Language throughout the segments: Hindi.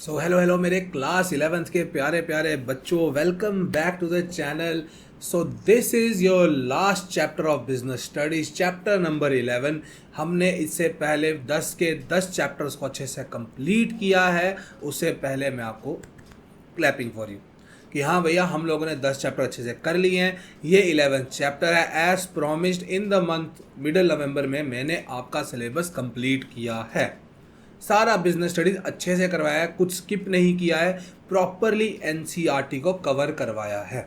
सो हेलो मेरे क्लास 11th के प्यारे प्यारे बच्चों, welcome back to the channel. So this is your last chapter of business studies, chapter number 11। हमने इससे पहले 10 के 10 चैप्टर्स को अच्छे से कंप्लीट किया है। उससे पहले मैं आपको क्लैपिंग फॉर यू कि हाँ भैया, हम लोगों ने 10 चैप्टर अच्छे से कर लिए हैं। ये 11th चैप्टर है। As promised in the month middle November में मैंने आपका सिलेबस कंप्लीट किया है। सारा बिजनेस स्टडीज अच्छे से करवाया है, कुछ स्किप नहीं किया है, प्रॉपरली एनसीईआरटी को कवर करवाया है।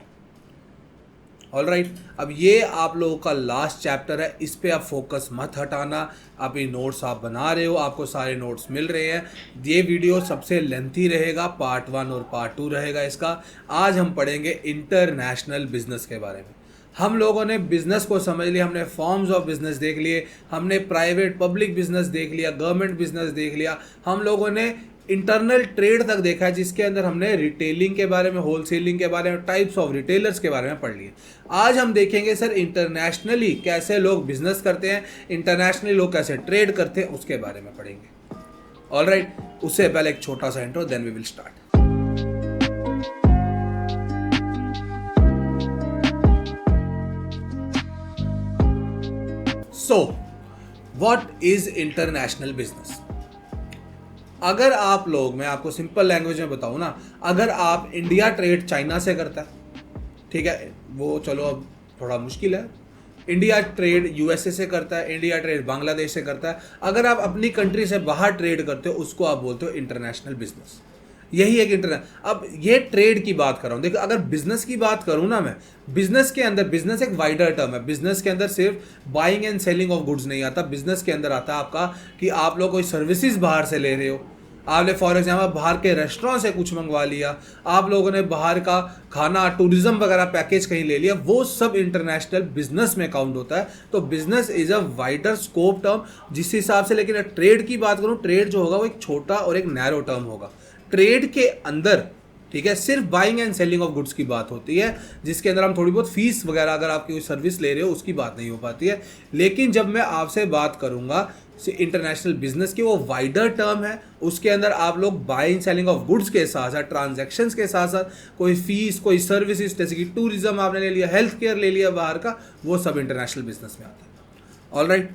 ऑलराइट, अब ये आप लोगों का लास्ट चैप्टर है, इस पे आप फोकस मत हटाना। अभी नोट्स आप बना रहे हो, आपको सारे नोट्स मिल रहे हैं। ये वीडियो सबसे लेंथी रहेगा, पार्ट 1 और पार्ट 2 रहेगा इसका। आज हम पढ़ेंगे इंटरनेशनल बिजनेस के बारे में। हम लोगों ने बिजनेस को समझ लिया, हमने फॉर्म्स ऑफ बिजनेस देख लिए, हमने प्राइवेट पब्लिक बिजनेस देख लिया, गवर्नमेंट बिजनेस देख लिया, हम लोगों ने इंटरनल ट्रेड तक देखा है, जिसके अंदर हमने रिटेलिंग के बारे में, होलसेलिंग के बारे में, टाइप्स ऑफ रिटेलर्स के बारे में पढ़ लिए। आज हम देखेंगे सर इंटरनेशनली कैसे लोग बिजनेस करते हैं, इंटरनेशनली लोग कैसे ट्रेड करते हैं, उसके बारे में पढ़ेंगे। ऑलराइट, उससे पहले एक छोटा सा intro, then we will start. So what is international business? अगर आप लोग, मैं आपको सिंपल लैंग्वेज में बताऊं ना, अगर आप इंडिया ट्रेड चाइना से करता है, ठीक है, वो चलो अब थोड़ा मुश्किल है। इंडिया ट्रेड यूएसए से करता है, इंडिया ट्रेड बांग्लादेश से करता है। अगर आप अपनी कंट्री से बाहर ट्रेड करते हो, उसको आप बोलते हो इंटरनेशनल बिजनेस। यही एक इंटरनेशनल। अब ये ट्रेड की बात कर रहा हूं। देखो, अगर बिजनेस की बात करूं ना मैं, बिजनेस के अंदर, बिजनेस एक वाइडर टर्म है। बिजनेस के अंदर सिर्फ buying and selling of goods नहीं आता। बिजनेस के अंदर आता है आपका कि आप लोग कोई सर्विसेज बाहर से ले रहे हो। आपने फॉर एग्जाम्पल बाहर के रेस्टोरेंट से कुछ मंगवा लिया, आप लोगों ने बाहर का खाना, टूरिज्म वगैरह पैकेज कहीं ले लिया, वो सब इंटरनेशनल बिजनेस में काउंट होता है। तो business is a wider scope term जिस हिसाब से। लेकिन ट्रेड की बात करूं, ट्रेड जो होगा वो एक छोटा और एक नैरो टर्म होगा। ट्रेड के अंदर, ठीक है, सिर्फ buying and selling of goods की बात होती है, जिसके अंदर हम थोड़ी बहुत फीस वगैरह, अगर आपकी कोई सर्विस ले रहे हो, उसकी बात नहीं हो पाती है। लेकिन जब मैं आपसे बात करूंगा इंटरनेशनल बिजनेस की, वो वाइडर टर्म है। उसके अंदर आप लोग बाइंग सेलिंग ऑफ गुड्स के साथ साथ, ट्रांजैक्शंस के साथ साथ, कोई फीस, कोई सर्विसेज, जैसे कि टूरिज्म आपने ले लिया, हेल्थ केयर ले लिया बाहर का, वो सब इंटरनेशनल बिजनेस में आता है। ऑलराइट,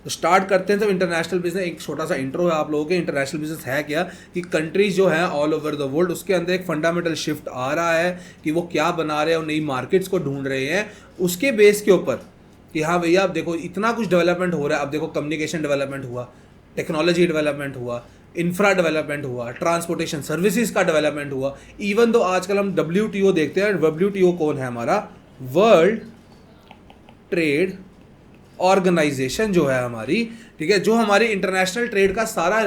तो स्टार्ट करते हैं। तो इंटरनेशनल बिजनेस, एक छोटा सा इंट्रो है आप लोगों के। इंटरनेशनल बिजनेस है क्या, कि कंट्रीज जो हैं ऑल ओवर द वर्ल्ड, उसके अंदर एक फंडामेंटल शिफ्ट आ रहा है कि वो क्या बना रहे हैं और नई मार्केट्स को ढूंढ रहे हैं। उसके बेस के ऊपर कि हाँ भैया, अब देखो इतना कुछ डेवलपमेंट हो रहा है। अब देखो कम्युनिकेशन डेवलपमेंट हुआ, टेक्नोलॉजी डेवलपमेंट हुआ, इंफ्रा डेवलपमेंट हुआ, ट्रांसपोर्टेशन सर्विसेज का डेवलपमेंट हुआ। इवन तो आजकल हम WTO देखते हैं। WTO कौन है? हमारा वर्ल्ड ट्रेड ऑर्गेनाइजेशन जो है हमारी, ठीक है, जो हमारी इंटरनेशनल ट्रेड का सारा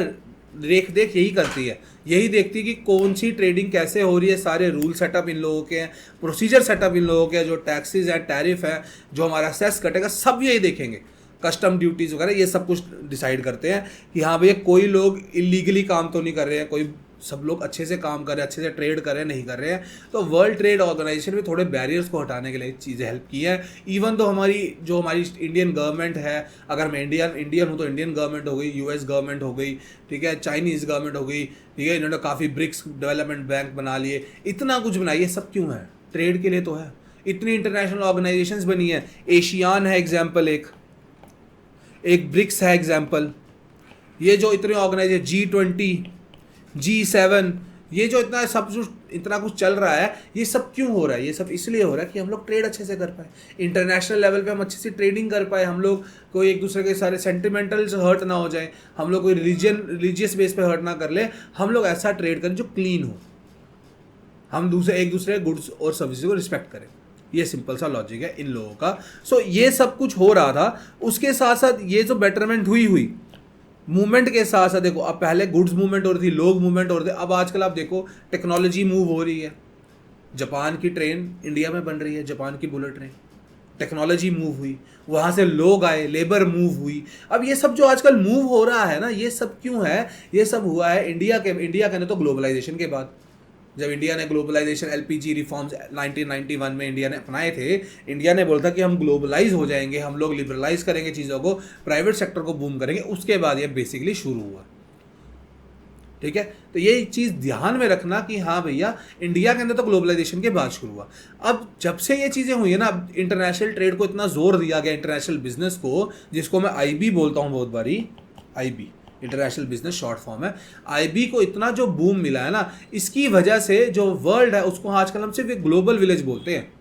देख यही करती है। यही देखती है कि कौन सी ट्रेडिंग कैसे हो रही है। सारे रूल सेटअप इन लोगों के हैं, प्रोसीजर सेटअप इन लोगों के हैं, जो टैक्सेस हैं, टैरिफ है, जो हमारा सेस कटेगा, सब यही देखेंगे। कस्टम ड्यूटीज़ वगैरह ये सब कुछ डिसाइड करते हैं कि हाँ भैया, कोई लोग इलीगली काम तो नहीं कर रहे हैं, कोई सब लोग अच्छे से काम कर रहे हैं, अच्छे से ट्रेड कर रहे हैं, नहीं कर रहे हैं। तो वर्ल्ड ट्रेड ऑर्गेनाइजेशन में थोड़े बैरियर्स को हटाने के लिए चीज़ें हेल्प की हैं। इवन तो हमारी इंडियन गवर्नमेंट है, अगर मैं इंडियन हूँ तो इंडियन गवर्नमेंट हो गई, US गवर्नमेंट हो गई, ठीक है, चाइनीज़ गवर्नमेंट हो गई, ठीक है, इन्होंने काफ़ी ब्रिक्स डेवलपमेंट बैंक बना लिए, इतना कुछ बनाइए। सब क्यों है? ट्रेड के लिए तो है। इतनी इंटरनेशनल ऑर्गेनाइजेशंस बनी है। एशियान है एग्जाम्पल, एक ब्रिक्स है एग्जाम्पल। ये जो इतने ऑर्गेनाइजेशन, G20, G7, ये जो इतना कुछ चल रहा है, ये सब क्यों हो रहा है? ये सब इसलिए हो रहा है कि हम लोग ट्रेड अच्छे से कर पाए, इंटरनेशनल लेवल पे हम अच्छे से ट्रेडिंग कर पाए, हम लोग कोई एक दूसरे के सारे सेंटिमेंटल्स हर्ट ना हो जाए, हम लोग कोई रिलीजियस बेस पे हर्ट ना कर ले, हम लोग ऐसा ट्रेड करें जो क्लीन हो, हम एक दूसरे गुड्स और सर्विसेज को रिस्पेक्ट करें। ये सिंपल सा लॉजिक है इन लोगों का। सो ये सब कुछ हो रहा था। उसके साथ साथ ये जो बेटरमेंट हुई मूवमेंट के साथ साथ, देखो अब पहले गुड्स मूवमेंट हो रही थी, लोग मूवमेंट हो रहे थे। अब आजकल आप देखो टेक्नोलॉजी मूव हो रही है। जापान की ट्रेन इंडिया में बन रही है, जापान की बुलेट ट्रेन, टेक्नोलॉजी मूव हुई, वहाँ से लोग आए, लेबर मूव हुई। अब ये सब जो आजकल मूव हो रहा है ना, ये सब क्यों है? ये सब हुआ है इंडिया के तो ग्लोबलाइजेशन के बाद। जब इंडिया ने ग्लोबलाइजेशन, LPG रिफॉर्म्स 1991 में इंडिया ने अपनाए थे, इंडिया ने बोला था कि हम ग्लोबलाइज हो जाएंगे, हम लोग लिबरलाइज करेंगे चीज़ों को, प्राइवेट सेक्टर को बूम करेंगे। उसके बाद ये बेसिकली शुरू हुआ। ठीक है, तो ये चीज़ ध्यान में रखना कि हाँ भैया, इंडिया के अंदर तो ग्लोबलाइजेशन के बाद शुरू हुआ। अब जब से ये चीज़ें हुई है ना, इंटरनेशनल ट्रेड को इतना जोर दिया गया, इंटरनेशनल बिजनेस को, जिसको मैं आईबी बोलता हूँ बहुत बारी, IB international business short form है, आईबी को इतना जो बूम मिला है ना, इसकी वजह से जो वर्ल्ड है उसको आजकल हम सिर्फ एक ग्लोबल विलेज बोलते हैं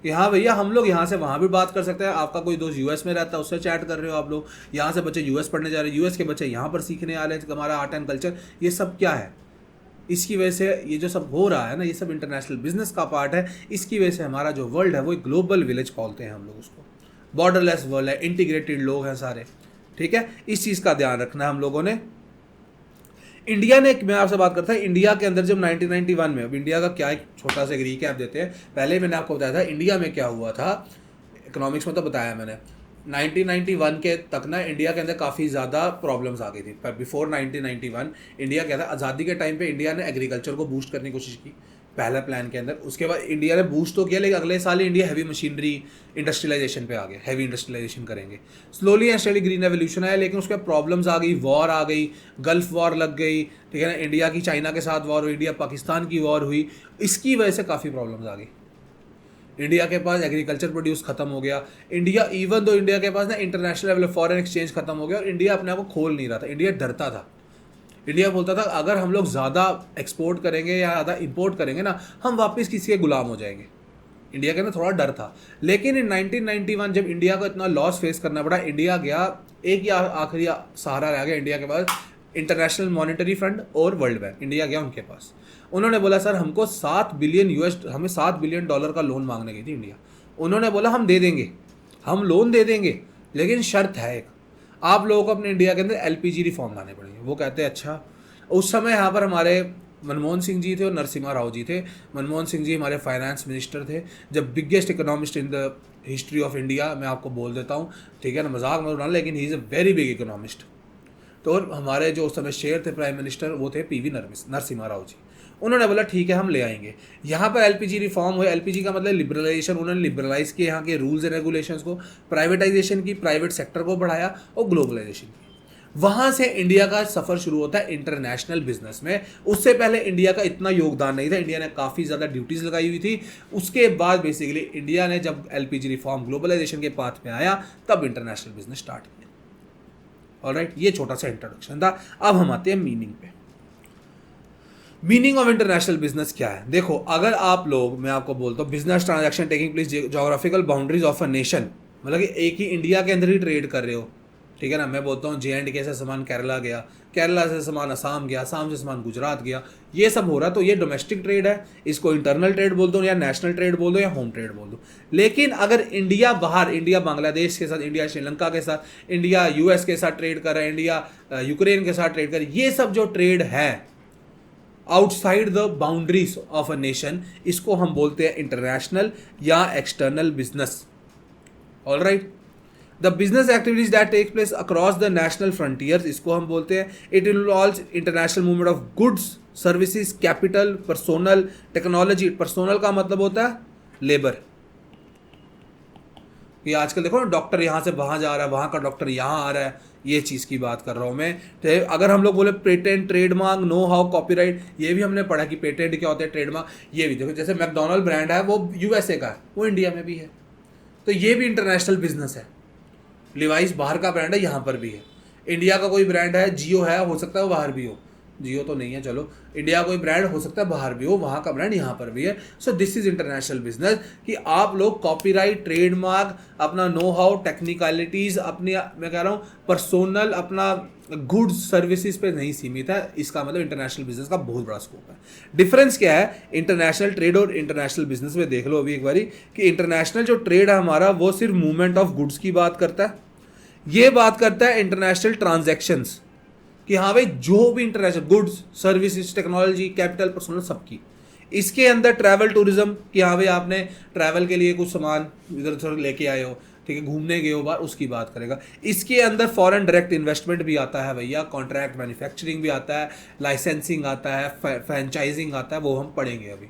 कि हाँ भैया, हम लोग यहाँ से वहाँ भी बात कर सकते हैं। आपका कोई दोस्त यूएस में रहता है, उससे चैट कर रहे हो आप लोग, यहाँ से बच्चे यूएस पढ़ने जा रहे हैं, यूएस के बच्चे यहाँ पर सीखने आ रहे हैं हमारा आर्ट एंड कल्चर। ये सब क्या है? इसकी वजह से ये जो सब हो रहा है ना, ये सब इंटरनेशनल बिजनेस का पार्ट है। इसकी वजह से हमारा जो वर्ल्ड है वो एक ग्लोबल विलेज बोलते हैं हम लोग उसको, बॉर्डरलेस वर्ल्ड है, इंटीग्रेटेड लोग हैं सारे, ठीक है। इस चीज़ का ध्यान रखना है हम लोगों ने। इंडिया ने, मैं आपसे बात करता हूँ इंडिया के अंदर जब 1991 में, अब इंडिया का क्या, एक छोटा सा एक रिकैप देते हैं। पहले मैंने आपको बताया था इंडिया में क्या हुआ था, इकोनॉमिक्स में तो बताया मैंने। 1991 के तक ना इंडिया के अंदर काफ़ी ज़्यादा प्रॉब्लम्स आ गई थी। पर बिफोर 1991 इंडिया क्या था, आज़ादी के टाइम पे इंडिया ने एग्रीकल्चर को बूस्ट करने की कोशिश की पहला प्लान के अंदर। उसके बाद इंडिया ने बूस्ट तो किया, लेकिन अगले साल ही इंडिया हैवी मशीनरी इंडस्ट्रियलाइजेशन पे आ गया, हैवी इंडस्ट्रियलाइजेशन करेंगे। Slowly and study green revolution आया, लेकिन उसके प्रॉब्लम्स आ गई, वॉर आ गई, गल्फ वॉर लग गई, ठीक है ना, इंडिया की चाइना के साथ वॉर हुई, इंडिया पाकिस्तान की वॉर हुई। इसकी वजह से काफ़ी प्रॉब्लम्स आ गई। इंडिया के पास एग्रीकल्चर प्रोड्यूस खत्म हो गया। इंडिया, इवन दो इंडिया के पास ना इंटरनेशनल लेवल फॉरेन एक्सचेंज खत्म हो गया, और इंडिया अपने आप को खोल नहीं रहा था। इंडिया डरता था। इंडिया बोलता था अगर हम लोग ज़्यादा एक्सपोर्ट करेंगे या ज़्यादा इंपोर्ट करेंगे ना, हम वापस किसी के गुलाम हो जाएंगे। इंडिया के अंदर थोड़ा डर था। लेकिन इन 1991 जब इंडिया को इतना लॉस फेस करना पड़ा, इंडिया गया, एक ही आखिरी सहारा रह गया इंडिया के पास, इंटरनेशनल मॉनेटरी फंड और वर्ल्ड बैंक। इंडिया गया उनके पास, उन्होंने बोला सर हमको हमें $7 बिलियन का लोन मांगने गई थी इंडिया। उन्होंने बोला हम दे देंगे, हम लोन दे देंगे, लेकिन शर्त है एक, आप लोगों को अपने इंडिया के अंदर एलपीजी रिफॉर्म लाने पड़ेंगे। वो कहते हैं अच्छा। उस समय यहाँ पर हमारे मनमोहन सिंह जी थे और नरसिम्हा राव जी थे। मनमोहन सिंह जी हमारे फाइनेंस मिनिस्टर थे, जब biggest economist in the history of India, मैं आपको बोल देता हूँ, ठीक है ना, मजाक मत उड़ाना, लेकिन he is a very big economist. तो हमारे जो उस समय शेयर थे प्राइम मिनिस्टर, वो थे पीवी नरसिम्हा राव जी। उन्होंने बोला ठीक है हम ले आएंगे। यहाँ पर एलपीजी रिफॉर्म हुए। एलपीजी का मतलब लिबरलाइजेशन, उन्होंने लिबरलाइज किए यहाँ के रूल्स एंड रेगुलेशंस को, प्राइवेटाइजेशन की, प्राइवेट सेक्टर को बढ़ाया और ग्लोबलाइजेशन की। वहाँ से इंडिया का सफ़र शुरू होता है इंटरनेशनल बिजनेस में। उससे पहले इंडिया का इतना योगदान नहीं था, इंडिया ने काफ़ी ज़्यादा ड्यूटीज़ लगाई हुई थी। उसके बाद बेसिकली इंडिया ने जब एलपीजी रिफॉर्म ग्लोबलाइजेशन के पाथ में आया, तब इंटरनेशनल बिजनेस स्टार्ट किया। ऑलराइट, ये छोटा सा इंट्रोडक्शन था। अब हम आते हैं मीनिंग पे। मीनिंग ऑफ इंटरनेशनल बिजनेस क्या है? देखो, अगर आप लोग, मैं आपको बोलता हूँ, business transaction taking place geographical boundaries of a nation, मतलब कि एक ही इंडिया के अंदर ही ट्रेड कर रहे हो, ठीक है ना। मैं बोलता हूँ JNK से सामान केरला गया, केरला से सामान असम गया, असम से सामान गुजरात गया, ये सब हो रहा, तो ये डोमेस्टिक ट्रेड है। इसको इंटरनल ट्रेड बोल दो, या नेशनल ट्रेड बोल दो, या होम ट्रेड बोल दो। लेकिन अगर इंडिया बाहर, इंडिया बांग्लादेश के साथ, इंडिया श्रीलंका के साथ, इंडिया US के साथ ट्रेड कर रहा है, इंडिया यूक्रेन के साथ ट्रेड कर रहा है, ये सब जो ट्रेड है outside the boundaries of a nation, इसको हम बोलते हैं इंटरनेशनल या external business. Alright, the business activities that take place across the national frontiers, इसको हम बोलते हैं। It involves international movement of goods, services, capital, personal, technology. Personal का मतलब होता है लेबर। ये आजकल देखो ना, डॉक्टर यहाँ से वहाँ जा रहा है, वहाँ का डॉक्टर यहाँ आ रहा है, ये चीज़ की बात कर रहा हूँ मैं। तो अगर हम लोग बोले patent, trademark, know how, copyright, ये भी हमने पढ़ा कि पेटेंट क्या होता है, ट्रेडमार्क, ये भी देखो। जैसे मैकडोनल्ड ब्रांड है, वो USA का है, वो इंडिया में भी है, तो ये भी इंटरनेशनल बिजनेस है। लिवाइस बाहर का ब्रांड है, यहाँ पर भी है। इंडिया का कोई ब्रांड है, जियो है, हो सकता है वो बाहर भी हो, जियो तो नहीं है, चलो इंडिया कोई ब्रांड हो सकता है बाहर भी हो, वहाँ का ब्रांड यहाँ पर भी है। So this is international business, कि आप लोग कॉपीराइट, ट्रेडमार्क, अपना नो हाउ, टेक्निकलिटीज़, अपनी, मैं कह रहा हूँ पर्सोनल, अपना गुड्स सर्विसेज पे नहीं सीमित है। इसका मतलब इंटरनेशनल बिजनेस का बहुत बड़ा स्कोप है। डिफरेंस क्या है इंटरनेशनल ट्रेड और इंटरनेशनल बिजनेस में? देख लो अभी एक बारी कि इंटरनेशनल जो ट्रेड है हमारा, वो सिर्फ मूवमेंट ऑफ गुड्स की बात करता है। ये बात करता है इंटरनेशनल ट्रांजैक्शंस, कि हाँ भाई जो भी international goods, services, technology, capital, personal, सबकी। इसके अंदर ट्रैवल टूरिज्म, कि हाँ भाई आपने ट्रैवल के लिए कुछ सामान इधर उधर लेके आए हो, ठीक है, घूमने गए हो बाहर, उसकी बात करेगा। इसके अंदर फॉरेन डायरेक्ट इन्वेस्टमेंट भी आता है भैया, कॉन्ट्रैक्ट मैन्युफैक्चरिंग भी आता है, लाइसेंसिंग आता है, फ्रेंचाइजिंग आता है, वो हम पढ़ेंगे अभी।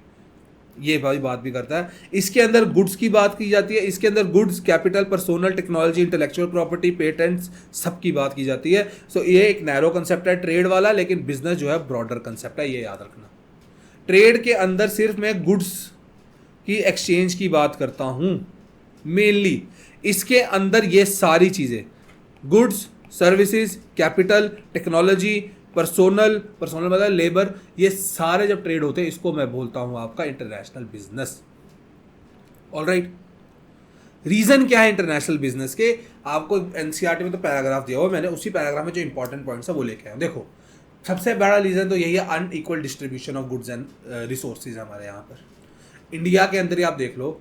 ये भाई बात भी करता है। इसके अंदर गुड्स की बात की जाती है, इसके अंदर goods, capital, personal, technology, intellectual property, patents, सब की बात की जाती है। सो ये एक नैरो कंसेप्ट है ट्रेड वाला, लेकिन बिजनेस जो है ब्रॉडर कंसेप्ट है, ये याद रखना। ट्रेड के अंदर सिर्फ मैं गुड्स की एक्सचेंज की बात करता हूं मेनली। इसके अंदर ये सारी चीज़ें, goods, services, capital, technology, personnel मतलब लेबर, ये सारे जब ट्रेड होते हैं इसको मैं बोलता हूं आपका इंटरनेशनल बिजनेस। ऑलराइट, रीजन क्या है इंटरनेशनल बिजनेस के? आपको एनसीईआरटी में तो पैराग्राफ दिया हुआ, मैंने उसी पैराग्राफ में जो इंपॉर्टेंट पॉइंट्स है वो लेके आया। देखो, सबसे बड़ा रीजन तो यही है, unequal distribution of goods and resources हमारे यहाँ पर। इंडिया के अंदर ही आप देख लो,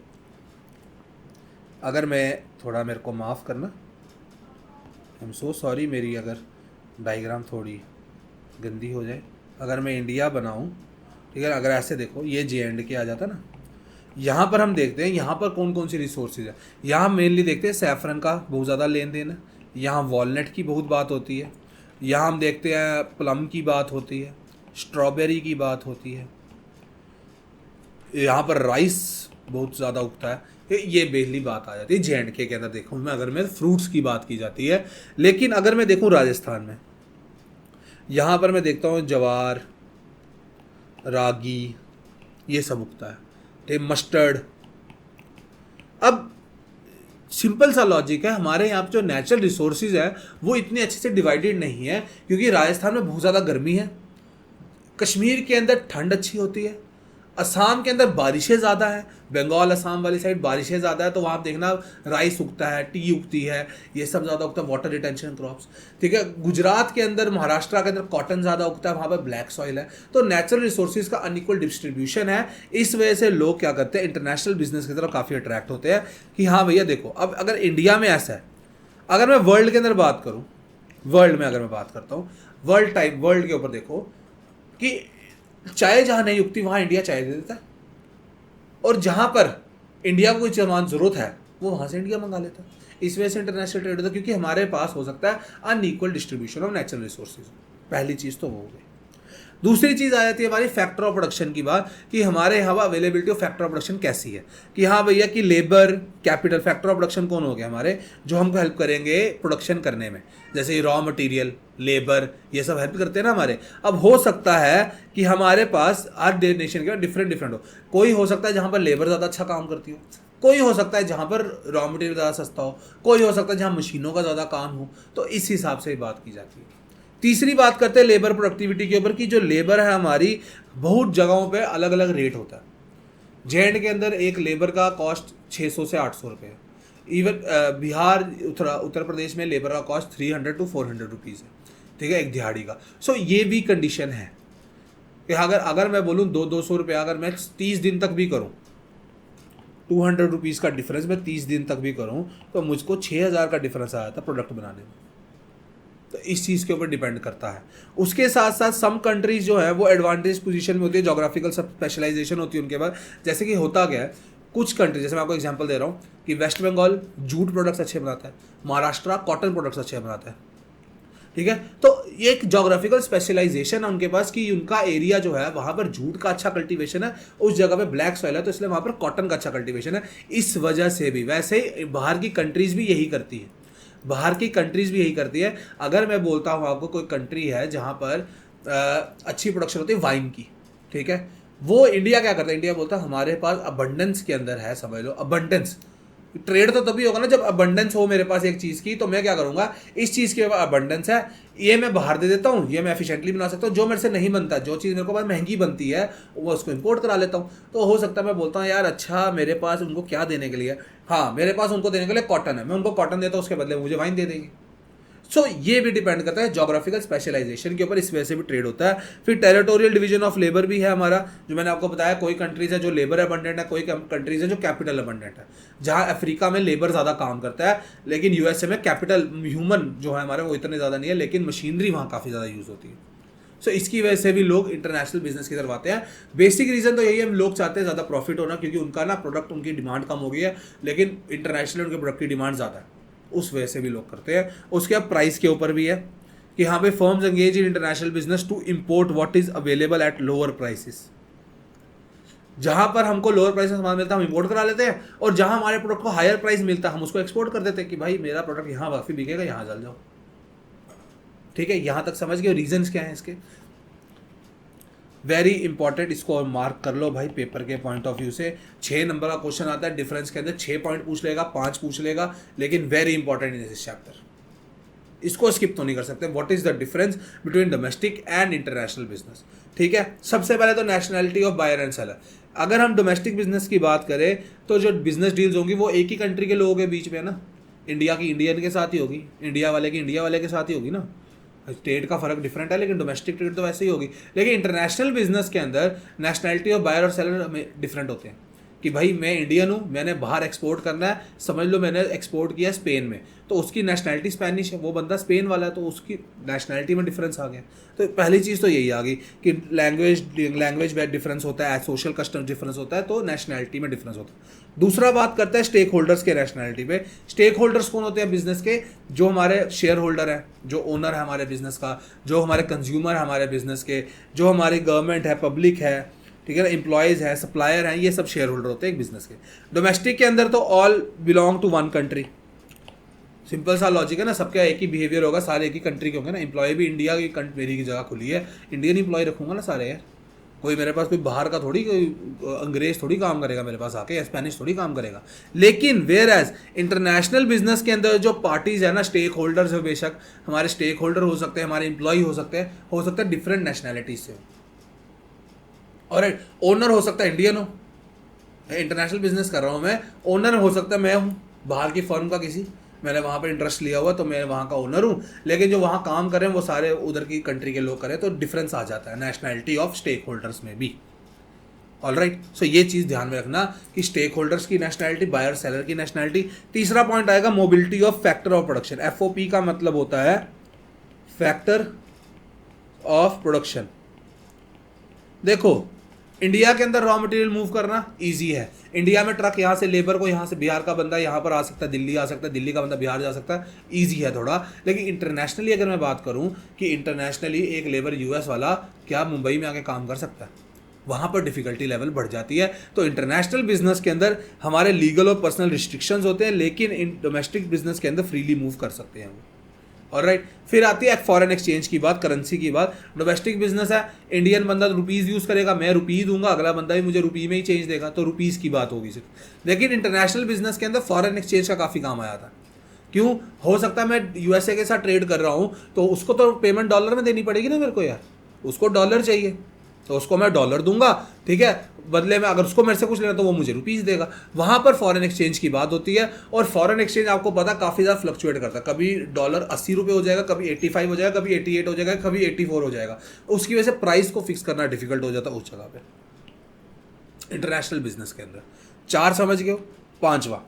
अगर मैं थोड़ा, मेरे को माफ़ करना, आई एम सो सॉरी, मेरी अगर डायग्राम थोड़ी गंदी हो जाए। अगर मैं इंडिया बनाऊं, ठीक है, अगर ऐसे देखो, ये JNK आ जाता ना, यहाँ पर हम देखते हैं यहाँ पर कौन कौन सी रिसोर्सेज है। यहाँ मेनली देखते हैं सैफरन का बहुत ज़्यादा लेन देन है, यहाँ वॉलनट की बहुत बात होती है, यहाँ हम देखते हैं प्लम की बात होती है, स्ट्रॉबेरी की बात होती है, यहाँ पर राइस बहुत ज़्यादा उगता है। ये बेहली बात आ जाती है। JNK के अंदर देखूँ मैं, अगर मैं फ्रूट्स की बात की जाती है। लेकिन अगर मैं देखूँ राजस्थान में, यहाँ पर मैं देखता हूँ जवार, रागी, ये सब उगता है, ठीक, मस्टर्ड। अब सिंपल सा लॉजिक है, हमारे यहाँ पर जो नेचुरल रिसोर्सेज है वो इतने अच्छे से डिवाइडेड नहीं है, क्योंकि राजस्थान में बहुत ज़्यादा गर्मी है, कश्मीर के अंदर ठंड अच्छी होती है, असम के अंदर बारिशें ज़्यादा हैं, बंगाल असम वाली साइड बारिशें ज़्यादा है, तो वहाँ आप देखना राइस उगता है, टी उगती है, ये सब ज़्यादा उगता है, वाटर रिटेंशन क्रॉप्स, ठीक है। गुजरात के अंदर, महाराष्ट्र के अंदर कॉटन ज़्यादा उगता है, वहाँ पर ब्लैक सॉइल है। तो नेचुरल रिसोर्सेज का अनइक्वल डिस्ट्रीब्यूशन है, इस वजह से लोग क्या करते हैं, इंटरनेशनल बिजनेस की तरफ काफ़ी अट्रैक्ट होते हैं कि हाँ भैया देखो, अब अगर इंडिया में ऐसा है, अगर मैं वर्ल्ड के अंदर बात करूँ, वर्ल्ड में अगर मैं बात करता हूँ, वर्ल्ड के ऊपर देखो कि चाय जहाँ नहीं उगती वहाँ इंडिया चाय दे देता है, और जहाँ पर इंडिया को कोई सामान ज़रूरत है वो वहाँ से इंडिया मंगा लेता है। इस वजह से इंटरनेशनल ट्रेड होता है, क्योंकि हमारे पास हो सकता है unequal distribution of natural resources. पहली चीज़ तो वो हो गई। दूसरी चीज़ आ जाती है हमारी फैक्टर ऑफ प्रोडक्शन की बात, कि हमारे यहाँ availability of factor of production कैसी है, कि हाँ भैया कि labour, capital, factor of production कौन हो गया हमारे, जो हमको हेल्प करेंगे प्रोडक्शन करने में, जैसे रॉ मटेरियल, लेबर, ये सब हेल्प करते हैं ना हमारे। अब हो सकता है कि हमारे पास हर नेशन के डिफरेंट हो, कोई हो सकता है जहाँ पर लेबर ज़्यादा अच्छा काम करती हो, कोई हो सकता है जहाँ पर रॉ मटेरियल ज़्यादा सस्ता हो, कोई हो सकता है जहाँ मशीनों का ज़्यादा काम हो, तो इस हिसाब से बात की जाती है। तीसरी बात करते हैं लेबर प्रोडक्टिविटी के ऊपर, कि जो लेबर है हमारी बहुत जगहों पे अलग अलग रेट होता है। JNK के अंदर एक लेबर का कॉस्ट 600 से 800 रुपये है। इवन बिहार, उत्तर प्रदेश में लेबर का कॉस्ट 300 to 400 रुपीज़ है, ठीक है, एक दिहाड़ी का। सो ये भी कंडीशन है कि अगर मैं बोलूँ 200 रुपये, अगर मैं 30 दिन तक भी करूँ, 200 रुपीज़ का डिफरेंस मैं 30 दिन तक भी करूँ, तो मुझको 6000 का डिफरेंस आया था प्रोडक्ट बनाने में। तो इस चीज़ के ऊपर डिपेंड करता है। उसके साथ साथ सम कंट्रीज जो है वो एडवांटेज पोजीशन में होती है, जोग्राफिकल स्पेशलाइजेशन होती है उनके पास। जैसे कि होता क्या है, कुछ कंट्री, जैसे मैं आपको एग्जांपल दे रहा हूँ कि वेस्ट बंगाल जूट प्रोडक्ट्स अच्छे बनाता है, महाराष्ट्र कॉटन प्रोडक्ट्स अच्छे बनाता है, ठीक है। तो ये एक जोग्राफिकल स्पेशलाइजेशन है उनके पास, कि उनका एरिया जो है वहाँ पर जूट का अच्छा कल्टीवेशन है, उस जगह पे ब्लैक सॉइल है, तो इसलिए वहाँ पर कॉटन का अच्छा कल्टीवेशन है। इस वजह से भी, वैसे बाहर की कंट्रीज भी यही करती है, अगर मैं बोलता हूँ आपको कोई कंट्री है जहाँ पर अच्छी प्रोडक्शन होती है वाइन की, ठीक है, वो इंडिया क्या करता है, इंडिया बोलता है हमारे पास अबंडेंस के अंदर है, समझ लो अबंडेंस। ट्रेड तो तभी होगा ना जब अबंडेंस हो मेरे पास एक चीज़ की, तो मैं क्या करूँगा, इस चीज़ के अबंडेंस है, ये मैं बाहर दे देता हूँ, ये मैं एफिशिएंटली बना सकता हूँ, जो मेरे से नहीं बनता, जो चीज़ मेरे को बहुत महंगी बनती है वो उसको इंपोर्ट करा लेता हूँ। तो हो सकता है मैं बोलता हूँ यार अच्छा मेरे पास उनको क्या देने के लिए, हाँ मेरे पास उनको देने के लिए कॉटन है, मैं उनको कॉटन देता हूँ, उसके बदले मुझे वाइन दे देंगे। सो ये भी डिपेंड करता है जोग्राफिकल स्पेशलाइजेशन के ऊपर, इस वजह से भी ट्रेड होता है। फिर टेरिटोरियल डिवीजन ऑफ लेबर भी है हमारा, जो मैंने आपको बताया, कोई कंट्रीज है जो लेबर अबंडेंट है, कोई कंट्रीज है जो कैपिटल अबंडेंट है। जहाँ अफ्रीका में लेबर ज़्यादा काम करता है, लेकिन यूएसए में कैपिटल ह्यूमन जो है हमारे वो इतने ज़्यादा नहीं है, लेकिन मशीनरी वहाँ काफ़ी ज़्यादा यूज़ होती है। सो इसकी वजह से भी लोग इंटरनेशनल बिजनेस की तरफ आते हैं। बेसिक रीज़न तो यही है, लोग चाहते हैं ज़्यादा प्रॉफिट होना, क्योंकि उनका ना प्रोडक्ट, उनकी डिमांड कम हो गई है, लेकिन इंटरनेशनल उनके प्रोडक्ट की डिमांड ज़्यादा है, उस वजह से भी लोग करते हैं। उसके बाद प्राइस के ऊपर भी है कि हाँ भाई, firms engage in international business to import what is available at lower prices. जहां पर हमको लोअर प्राइस में सामान मिलता है हम इंपोर्ट करा लेते हैं, और जहां हमारे प्रोडक्ट को हायर प्राइस मिलता है हम उसको एक्सपोर्ट कर देते हैं कि भाई मेरा प्रोडक्ट यहाँ काफ़ी बिकेगा, यहाँ चल जाओ। ठीक है, यहाँ तक समझ गए रीजंस क्या हैं इसके। वेरी इंपॉर्टेंट, इसको और मार्क कर लो भाई पेपर के पॉइंट ऑफ व्यू से। 6 नंबर का क्वेश्चन आता है डिफरेंस के अंदर, 6 पॉइंट पूछ लेगा, 5 पूछ लेगा, लेकिन very important in this chapter, इसको स्किप तो नहीं कर सकते। What is the difference between domestic and international business. ठीक है, सबसे पहले तो nationality of buyer and seller. अगर हम डोमेस्टिक बिजनेस की बात करें तो जो बिजनेस डील्स होंगी वो एक ही कंट्री के लोगों के बीच में है ना, इंडिया की इंडियन के साथ ही होगी, इंडिया वाले की इंडिया वाले के साथ ही होगी ना। स्टेट का फर्क डिफरेंट है, लेकिन डोमेस्टिक ट्रेड तो वैसे ही होगी। लेकिन इंटरनेशनल बिजनेस के अंदर नेशनैलिटी ऑफ बायर और सेलर में डिफरेंट होते हैं कि भाई मैं इंडियन हूँ, मैंने बाहर एक्सपोर्ट करना है, समझ लो मैंने एक्सपोर्ट किया स्पेन में, तो उसकी नेशनैलिटी स्पेनिश है, वो बंदा स्पेन वाला है, तो उसकी नेशनैलिटी में डिफरेंस आ गया। तो पहली चीज़ तो यही आ गई कि लैंग्वेज डिफरेंस होता है, सोशल कस्टम डिफरेंस होता है, तो नेशनैलिटी में डिफरेंस होता है। दूसरा बात करते हैं स्टेक होल्डर्स के नेशनैलिटी पे। स्टेक होल्डर्स कौन होते हैं बिजनेस के? जो हमारे शेयर होल्डर हैं, जो ओनर है हमारे बिजनेस का, जो हमारे कंज्यूमर है हमारे बिजनेस के, जो हमारी गवर्नमेंट है, पब्लिक है, ठीक है ना, एम्प्लॉयज़ है, सप्लायर हैं, ये सब शेयर होल्डर होते हैं एक बिजनेस के। डोमेस्टिक के अंदर तो all belong to one country, simple सा लॉजिक है ना, सबका एक ही बिहेवियर होगा, सारे एक ही कंट्री के होंगे ना। एम्प्लॉय भी इंडिया की मेरी की जगह खुली है, इंडियन एम्प्लॉय रखूंगा ना सारे यार, कोई मेरे पास कोई बाहर का थोड़ी, कोई अंग्रेज थोड़ी काम करेगा मेरे पास आके, या स्पेनिश थोड़ी काम करेगा। लेकिन वेयर एज इंटरनेशनल बिजनेस के अंदर जो पार्टीज है ना, स्टेक होल्डर्स है, बेशक हमारे स्टेक होल्डर हो सकते हैं, हमारे एम्प्लॉय हो सकते हैं डिफरेंट नेशनैलिटीज से, और ओनर हो सकता है इंडियन हो, इंटरनेशनल बिजनेस कर रहा हूँ मैं, ओनर हो सकता है मैं हूँ बाहर की फर्म का किसी, मैंने वहाँ पर इंटरेस्ट लिया हुआ तो मैं वहाँ का ओनर हूँ, लेकिन जो वहाँ काम कर रहे हैं वो सारे उधर की कंट्री के लोग करें, तो डिफरेंस आ जाता है नेशनैलिटी ऑफ स्टेक होल्डर्स में भी। ऑलराइट, सो ये चीज़ ध्यान में रखना कि स्टेक होल्डर्स की नेशनैलिटी, बायर सेलर की नेशनैलिटी। तीसरा पॉइंट आएगा mobility of factor of production. FOP का मतलब होता है फैक्टर ऑफ प्रोडक्शन। देखो इंडिया के अंदर रॉ मटेरियल मूव करना इजी है, इंडिया में ट्रक यहाँ से लेबर को, यहाँ से बिहार का बंदा यहाँ पर आ सकता है, दिल्ली आ सकता है, दिल्ली का बंदा बिहार जा सकता है, इजी है थोड़ा। लेकिन इंटरनेशनली अगर मैं बात करूँ कि इंटरनेशनली एक लेबर US वाला क्या मुंबई में आके काम कर सकता है, वहाँ पर डिफिकल्टी लेवल बढ़ जाती है। तो इंटरनेशनल बिजनेस के अंदर हमारे लीगल और पर्सनल रिस्ट्रिक्शंस होते हैं, लेकिन इन डोमेस्टिक बिजनेस के अंदर फ्रीली मूव कर सकते हैं। ऑलराइट, फिर आती है फॉरेन एक्सचेंज की बात, करेंसी की बात। डोमेस्टिक बिजनेस है, इंडियन बंदा रुपीज़ यूज़ करेगा, मैं रुपी दूंगा, अगला बंदा भी मुझे रुपी में ही चेंज देगा, तो रुपीज़ की बात होगी सिर्फ। लेकिन इंटरनेशनल बिजनेस के अंदर फॉरेन एक्सचेंज का काफ़ी काम आया था। क्यों? हो सकता है मैं USA के साथ ट्रेड कर रहा हूँ, तो उसको तो पेमेंट डॉलर में देनी पड़ेगी ना मेरे को यार, उसको डॉलर चाहिए, तो उसको मैं डॉलर दूंगा, ठीक है, बदले में अगर उसको मेरे से कुछ लेना तो वो मुझे रुपीज़ देगा। वहाँ पर फॉरेन एक्सचेंज की बात होती है, और फॉरेन एक्सचेंज आपको पता काफ़ी ज़्यादा फ्लक्चुएट करता है, कभी डॉलर 80 रुपये हो जाएगा, कभी 85 हो जाएगा, कभी 88 हो जाएगा, कभी 84 हो जाएगा। उसकी वजह से प्राइस को फिक्स करना डिफिकल्ट हो जाता है उस जगह पे इंटरनेशनल बिजनेस के अंदर। 4 समझ गए हो। 5वां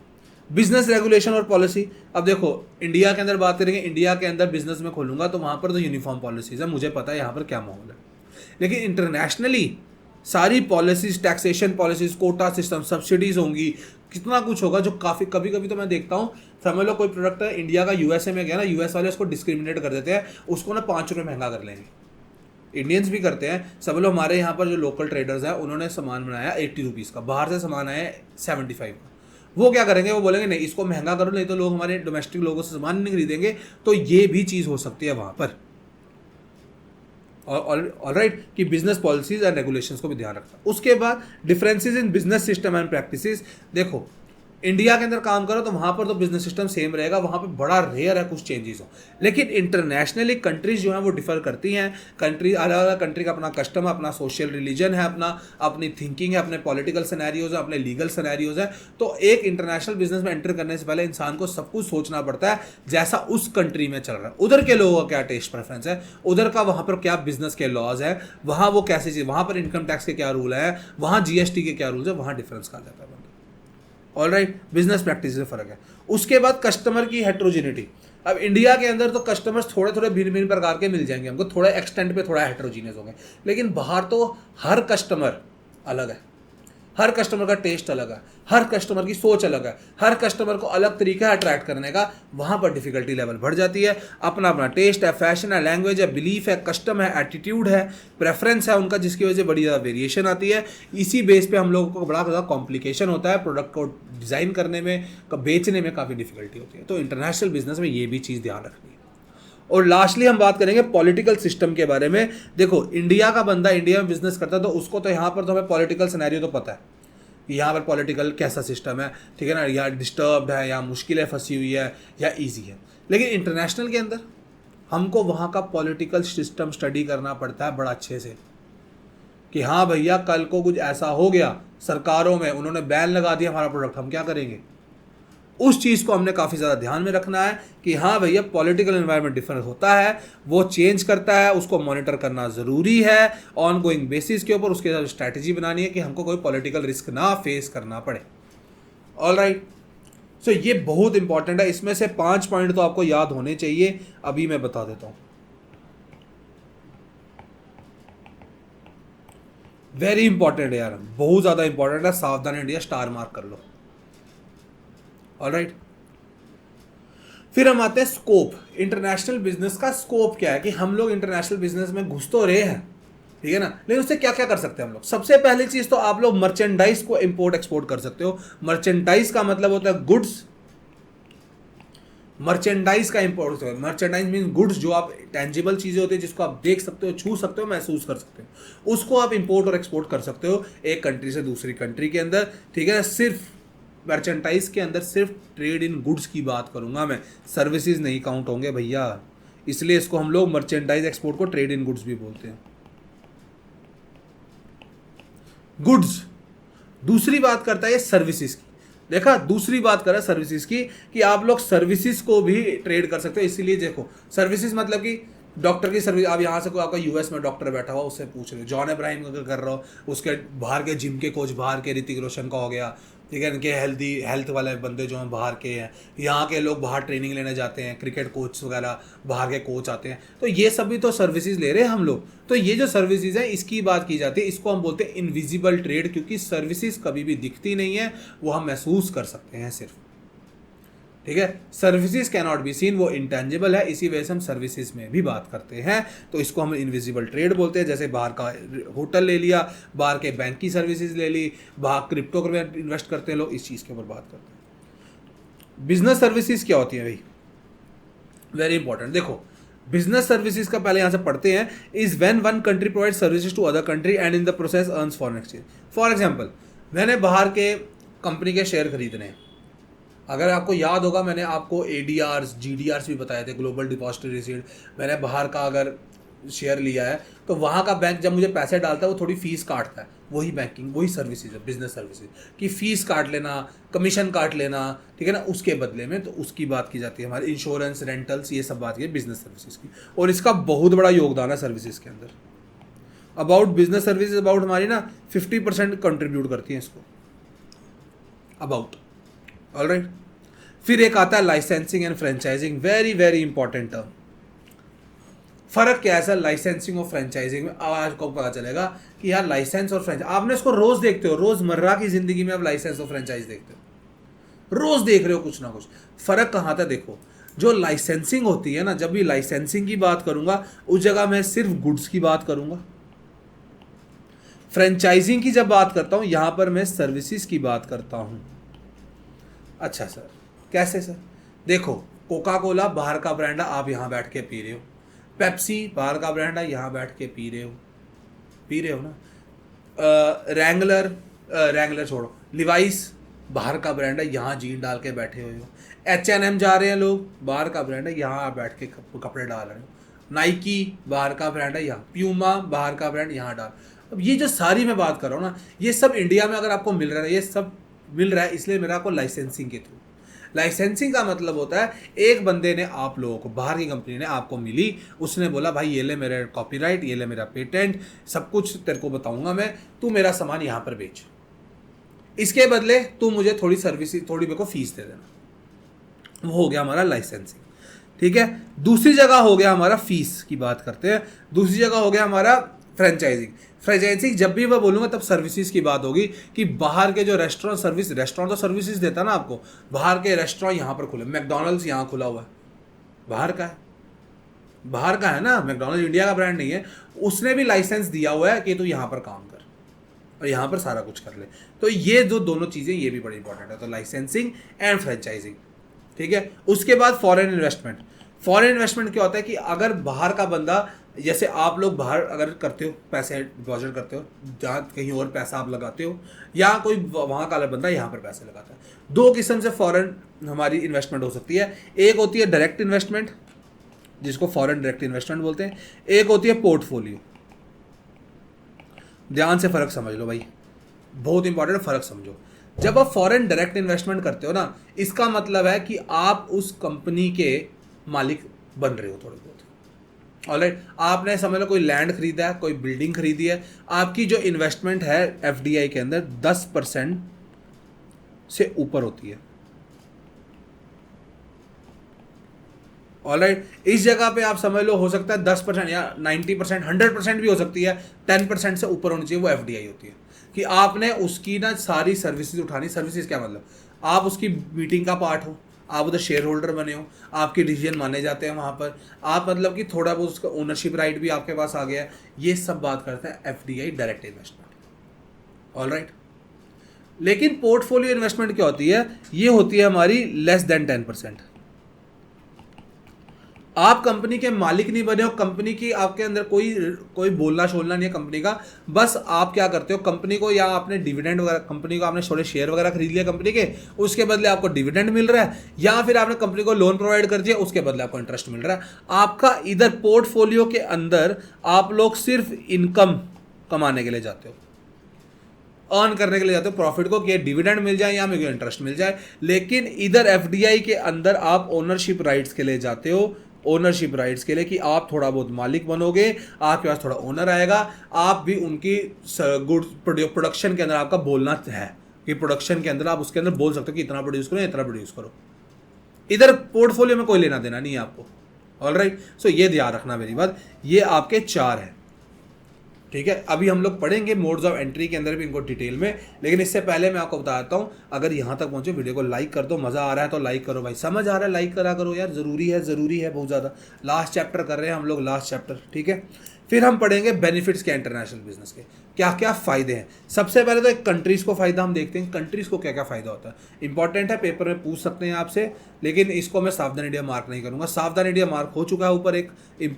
बिजनेस रेगुलेशन और पॉलिसी। अब देखो इंडिया के अंदर बात करेंगे, इंडिया के अंदर बिजनेस में खोलूंगा तो वहाँ पर तो यूनिफॉर्म पॉलिसीज़ है, मुझे पता है यहाँ पर क्या माहौल है। लेकिन इंटरनेशनली सारी policies, taxation policies, quota system, subsidies होंगी, कितना कुछ होगा जो काफ़ी कभी कभी तो मैं देखता हूँ, समझ लो कोई प्रोडक्ट है इंडिया का USA में गया ना, US वाले उसको डिस्क्रिमिनेट कर देते हैं, उसको ना 5 रुपये महंगा कर लेंगे। इंडियंस भी करते हैं, समझ लो हमारे यहाँ पर जो लोकल ट्रेडर्स हैं उन्होंने सामान बनाया 80 रुपीज़ का, बाहर से सामान आया 75 का, वो क्या करेंगे, वो बोलेंगे नहीं इसको महंगा करो, नहीं तो लोग हमारे डोमेस्टिक लोगों से सामान नहीं खरीदेंगे। तो ये भी चीज़ हो सकती है वहाँ पर। ऑलराइट, कि बिजनेस पॉलिसीज एंड रेगुलेशंस को भी ध्यान रखना। उसके बाद differences in business system and practices. देखो इंडिया के अंदर काम करो तो वहाँ पर तो बिजनेस सिस्टम सेम रहेगा, वहाँ पर बड़ा रेयर है कुछ चेंजेस हो। लेकिन इंटरनेशनली कंट्रीज जो हैं वो डिफर करती हैं, कंट्री अलग अलग कंट्री का अपना कस्टम है, अपना सोशल रिलीजन है, अपनी थिंकिंग है, अपने पॉलिटिकल सिनेरियोज है, अपने लीगल सिनेरियोज है। तो एक इंटरनेशनल बिजनेस में एंटर करने से पहले इंसान को सब कुछ सोचना पड़ता है, जैसा उस कंट्री में चल रहा है, उधर के लोगों का क्या टेस्ट प्रेफरेंस है, उधर का वहाँ पर क्या बिजनेस के लॉज है, वहाँ वो कैसी चीज़, वहाँ पर इनकम टैक्स के क्या रूल है, वहाँ GST के क्या रूल्स है, वहाँ डिफरेंस कहा जाता है। ऑलराइट, बिजनेस प्रैक्टिस में फ़र्क है। उसके बाद कस्टमर की हेट्रोजिनिटी। अब इंडिया के अंदर तो कस्टमर्स थोड़े थोड़े भिन्न भिन्न प्रकार के मिल जाएंगे हमको, थोड़ा एक्सटेंट पे थोड़ा हेट्रोजीनियस होंगे, लेकिन बाहर तो हर कस्टमर अलग है। हर कस्टमर का टेस्ट अलग है, हर कस्टमर की सोच अलग है, हर कस्टमर को अलग तरीका है अट्रैक्ट करने का, वहाँ पर डिफिकल्टी लेवल बढ़ जाती है। अपना अपना टेस्ट है, फैशन है, लैंग्वेज है, बिलीफ है, कस्टम है, एटीट्यूड है, प्रेफरेंस है उनका, जिसकी वजह से बड़ी ज़्यादा वेरिएशन आती है। इसी बेस पे हम लोगों को बड़ा ज़्यादा कॉम्प्लिकेशन होता है, प्रोडक्ट को डिज़ाइन करने में, बेचने में काफ़ी डिफिकल्टी होती है। तो इंटरनेशनल बिजनेस में ये भी चीज़ ध्यान रखनी है। और लास्टली हम बात करेंगे पॉलिटिकल सिस्टम के बारे में। देखो, इंडिया का बंदा इंडिया में बिजनेस करता है तो उसको तो यहाँ पर तो हमें पॉलिटिकल सिनेरियो तो पता है कि यहाँ पर पॉलिटिकल कैसा सिस्टम है, ठीक है ना, या डिस्टर्ब्ड है, या मुश्किलें फंसी हुई है, या ईजी है। लेकिन इंटरनेशनल के अंदर हमको वहाँ का पॉलिटिकल सिस्टम स्टडी करना पड़ता है बड़ा अच्छे से, कि हाँ भैया कल को कुछ ऐसा हो गया, सरकारों में उन्होंने बैन लगा दिया हमारा प्रोडक्ट, हम क्या करेंगे। उस चीज़ को हमने काफ़ी ज़्यादा ध्यान में रखना है कि हाँ भैया पॉलिटिकल एनवायरनमेंट डिफरेंट होता है, वो चेंज करता है, उसको मॉनिटर करना ज़रूरी है ऑन गोइंग बेसिस के ऊपर। उसके साथ स्ट्रैटेजी बनानी है कि हमको कोई पॉलिटिकल रिस्क ना फेस करना पड़े। ऑल राइट, सो ये बहुत इंपॉर्टेंट है। इसमें से 5 पॉइंट तो आपको याद होने चाहिए, अभी मैं बता देता हूँ। वेरी इंपॉर्टेंट है यार, बहुत ज़्यादा इंपॉर्टेंट है, सावधान इंडिया स्टार मार्क कर लो। ऑलराइट, फिर हम आते हैं स्कोप। इंटरनेशनल बिजनेस का स्कोप क्या है, कि हम लोग इंटरनेशनल बिजनेस में घुस तो रहे हैं, ठीक है ना, लेकिन उससे क्या क्या कर सकते हैं हम लोग। सबसे पहली चीज तो आप लोग मर्चेंडाइज को इंपोर्ट एक्सपोर्ट कर सकते हो। मर्चेंडाइज का मतलब होता है गुड्स, मर्चेंडाइज का इंपोर्ट, मर्चेंडाइज मीन गुड्स, जो आप टेंजिबल चीजें होती है जिसको आप देख सकते हो, छू सकते हो, महसूस कर सकते हो, उसको आप इंपोर्ट और एक्सपोर्ट कर सकते हो एक कंट्री से दूसरी कंट्री के अंदर, ठीक है। सिर्फ मर्चेंटाइज के अंदर सिर्फ ट्रेड इन गुड्स की बात करूंगा मैं, सर्विसेज नहीं काउंट होंगे भैया, इसलिए इसको हम लोग मर्चेंटाइज एक्सपोर्ट को ट्रेड इन गुड्स भी बोलते हैं। गुड्स। दूसरी बात करता है सर्विसेज की, देखा, दूसरी बात कर रहा है सर्विसेज की, कि आप लोग सर्विसेज को भी ट्रेड कर सकते हो। इसीलिए देखो, सर्विसेज मतलब कि डॉक्टर की सर्विस, आप यहाँ से कोई आपका यूएस में डॉक्टर बैठा हुआ, उससे पूछ रहे हो, जॉन अब्राहम अगर कर रहा हो, उसके बाहर के जिम के कोच, बाहर के ऋतिक रोशन का हो गया, ठीक है, इनके हेल्थ वाले बंदे जो हैं बाहर के हैं, यहाँ के लोग बाहर ट्रेनिंग लेने जाते हैं, क्रिकेट कोच वगैरह बाहर के कोच आते हैं, तो ये सब भी तो सर्विसेज ले रहे हैं हम लोग। तो ये जो सर्विसेज है इसकी बात की जाती है, इसको हम बोलते हैं इनविजिबल ट्रेड, क्योंकि सर्विसेज कभी भी दिखती नहीं है, वो हम महसूस कर सकते हैं सिर्फ, ठीक है। Services can not be seen, वो इंटेंजिबल है, इसी वजह से हम सर्विसेज में भी बात करते हैं, तो इसको हम इनविजिबल ट्रेड बोलते हैं। जैसे बाहर का होटल ले लिया, बाहर के बैंक की सर्विसेज ले ली, बाहर क्रिप्टो में इन्वेस्ट करते हैं लोग, इस चीज़ के ऊपर बात करते हैं। बिजनेस सर्विसेज क्या होती है भाई, वेरी इंपॉर्टेंट। देखो, बिजनेस सर्विसेज का पहले यहाँ से पढ़ते हैं, is when one country provide services to other country and in the process earns foreign exchange. For example, मैंने बाहर के कंपनी के शेयर खरीदने हैं, अगर आपको याद होगा मैंने आपको ADRs GDRs भी बताए थे, ग्लोबल डिपॉजिटरी रिसीट। मैंने बाहर का अगर शेयर लिया है तो वहाँ का बैंक जब मुझे पैसे डालता है वो थोड़ी फीस काटता है, वही बैंकिंग, वही सर्विसेज है, बिजनेस सर्विसेज की फीस काट लेना, कमीशन काट लेना, ठीक है ना, उसके बदले में, तो उसकी बात की जाती है। हमारे इंश्योरेंस, रेंटल्स, ये सब बात की बिजनेस सर्विसेज की, और इसका बहुत बड़ा योगदान है सर्विसेज के अंदर। अबाउट बिजनेस सर्विसेज अबाउट हमारी ना 50% कंट्रीब्यूट करती हैं इसको, अबाउट। ऑलराइट, फिर एक आता है licensing and franchising, very very important term. फर्क क्या है सर लाइसेंसिंग और फ्रेंचाइजिंग में, अब आपको पता चलेगा कि यार लाइसेंस और फ्रेंचाइज, आपने इसको रोज देखते हो, रोजमर्रा की जिंदगी में आप लाइसेंस और फ्रेंचाइज देखते हो, रोज देख रहे हो कुछ ना कुछ। फर्क कहाँ था, देखो, जो लाइसेंसिंग होती है ना, जब भी लाइसेंसिंग की बात करूंगा उस जगह मैं सिर्फ गुड्स की बात करूंगा। फ्रेंचाइजिंग की जब बात करता हूं यहां पर मैं सर्विसेज की बात करता हूं। अच्छा सर, कैसे सर? देखो, कोका कोला बाहर का ब्रांड है, आप यहाँ बैठ के पी रहे हो। पेप्सी बाहर का ब्रांड है, यहाँ बैठ के पी रहे हो ना। रैंगलर छोड़ो, लिवाइस बाहर का ब्रांड है, यहाँ जीन डाल के बैठे हुए हो। H&M जा रहे हैं लोग, बाहर का ब्रांड है, यहाँ आप बैठ के कपड़े डाल रहे हो। नाइकी बाहर का ब्रांड है, यहाँ प्यूमा बाहर का ब्रांड, यहाँ डाल। अब ये जो सारी मैं बात कर रहा हूँ ना, ये सब इंडिया में अगर आपको मिल रहा है, ये सब मिल रहा है इसलिए मेरा आपको लाइसेंसिंग के थ्रू। लाइसेंसिंग का मतलब होता है एक बंदे ने आप लोगों को, बाहर की कंपनी ने आपको मिली, उसने बोला भाई ये ले मेरा कॉपीराइट, ये ले मेरा पेटेंट, सब कुछ तेरे को बताऊंगा मैं, तू मेरा सामान यहाँ पर बेच, इसके बदले तू मुझे थोड़ी सर्विस, थोड़ी मेरे को फीस दे देना। वो हो गया हमारा लाइसेंसिंग, ठीक है। दूसरी जगह हो गया हमारा फीस की बात करते हैं, दूसरी जगह हो गया हमारा फ्रेंचाइजिंग, फ्रेंचाइजिंग जब भी मैं बोलूँगा तब सर्विसेज की बात होगी कि बाहर के जो रेस्टोरेंट तो सर्विसेज देता ना आपको, बाहर के रेस्टोरेंट यहाँ पर खुले, मैकडोनल्ड्स यहाँ खुला हुआ है, बाहर का है, बाहर का है ना, मैकडोनल्ड्स इंडिया का ब्रांड नहीं है, उसने भी लाइसेंस दिया हुआ है कि तू यहाँ पर काम कर और यहाँ पर सारा कुछ कर ले। तो ये जो दोनों चीज़ें ये भी बड़ी इंपॉर्टेंट है, तो लाइसेंसिंग एंड फ्रेंचाइजिंग, ठीक है। उसके बाद फॉरेन इन्वेस्टमेंट। फॉरेन इन्वेस्टमेंट क्या होता है कि अगर बाहर का बंदा, जैसे आप लोग बाहर अगर करते हो, पैसे डिपॉजिट करते हो, जहाँ कहीं और पैसा आप लगाते हो, या कोई वहाँ का बंदा यहाँ पर पैसे लगाता है। दो किस्म से फॉरेन हमारी इन्वेस्टमेंट हो सकती है, एक होती है डायरेक्ट इन्वेस्टमेंट जिसको फॉरेन डायरेक्ट इन्वेस्टमेंट बोलते हैं, एक होती है पोर्टफोलियो। ध्यान से फ़र्क समझ लो भाई, बहुत इंपॉर्टेंट फ़र्क समझो। जब आप फॉरेन डायरेक्ट इन्वेस्टमेंट करते हो ना, इसका मतलब है कि आप उस कंपनी के मालिक बन रहे हो थोड़े बहुत। ऑलराइट, आपने समझ लो कोई लैंड खरीदा है, कोई बिल्डिंग खरीदी है, आपकी जो इन्वेस्टमेंट है एफडीआई के अंदर 10% से ऊपर होती है। ऑलराइट, इस जगह पे आप समझ लो हो सकता है 10% या 90%, 100% भी हो सकती है, 10% से ऊपर होनी चाहिए, वो एफडीआई होती है। कि आपने उसकी ना सारी सर्विसेज उठानी। सर्विसेज क्या मतलब, आप उसकी मीटिंग का पार्ट हो, आप उधर शेयर होल्डर बने हो, आपके डिसीजन माने जाते हैं वहाँ पर, आप मतलब कि थोड़ा बहुत उसका ओनरशिप राइट भी आपके पास आ गया है। ये सब बात करता है एफडीआई डायरेक्ट इन्वेस्टमेंट। ऑलराइट, लेकिन पोर्टफोलियो इन्वेस्टमेंट क्या होती है, ये होती है हमारी लेस देन 10%। आप कंपनी के मालिक नहीं बने हो, कंपनी की आपके अंदर कोई बोलना शोलना नहीं है कंपनी का, बस आप क्या करते हो कंपनी को, या आपने डिविडेंड वगैरह, कंपनी को आपने थोड़े शेयर वगैरह खरीद लिया कंपनी के, उसके बदले आपको डिविडेंड मिल रहा है, या फिर आपने कंपनी को लोन प्रोवाइड कर दिया, उसके बदले आपको इंटरेस्ट मिल रहा है। आपका इधर पोर्टफोलियो के अंदर आप लोग सिर्फ इनकम कमाने के लिए जाते हो, अर्न करने के लिए जाते हो प्रॉफिट को, कि डिविडेंड मिल जाए या मेरे को इंटरेस्ट मिल जाए। लेकिन इधर एफडीआई के अंदर आप ओनरशिप राइट्स के लिए जाते हो, ओनरशिप राइट्स के लिए कि आप थोड़ा बहुत मालिक बनोगे, आपके पास थोड़ा ओनर आएगा, आप भी उनकी गुड्स प्रोडक्शन के अंदर आपका बोलना है, कि प्रोडक्शन के अंदर आप उसके अंदर बोल सकते हो कि इतना प्रोड्यूस करो, इतना प्रोड्यूस करो। इधर पोर्टफोलियो में कोई लेना देना नहीं है आपको। ऑलराइट, सो ये ध्यान रखना मेरी बात। ये आपके 4 है, ठीक है। अभी हम लोग पढ़ेंगे मोड्स ऑफ एंट्री के अंदर भी इनको डिटेल में, लेकिन इससे पहले मैं आपको बता देता हूँ, अगर यहाँ तक पहुँचे वीडियो को लाइक कर दो, मज़ा आ रहा है तो लाइक करो भाई, समझ आ रहा है लाइक करा करो यार, ज़रूरी है बहुत ज़्यादा। लास्ट चैप्टर कर रहे हैं हम लोग, लास्ट चैप्टर, ठीक है। फिर हम पढ़ेंगे बेनिफिट्स के इंटरनेशनल बिजनेस के, क्या क्या फ़ायदे हैं। सबसे पहले तो एक कंट्रीज़ को फ़ायदा हम देखते हैं, कंट्रीज़ को क्या क्या फ़ायदा होता है। इंपॉर्टेंट है, पेपर में पूछ सकते हैं आपसे, लेकिन इसको मैं सावधान इंडिया मार्क नहीं करूँगा। सावधान इंडिया मार्क हो चुका है ऊपर एक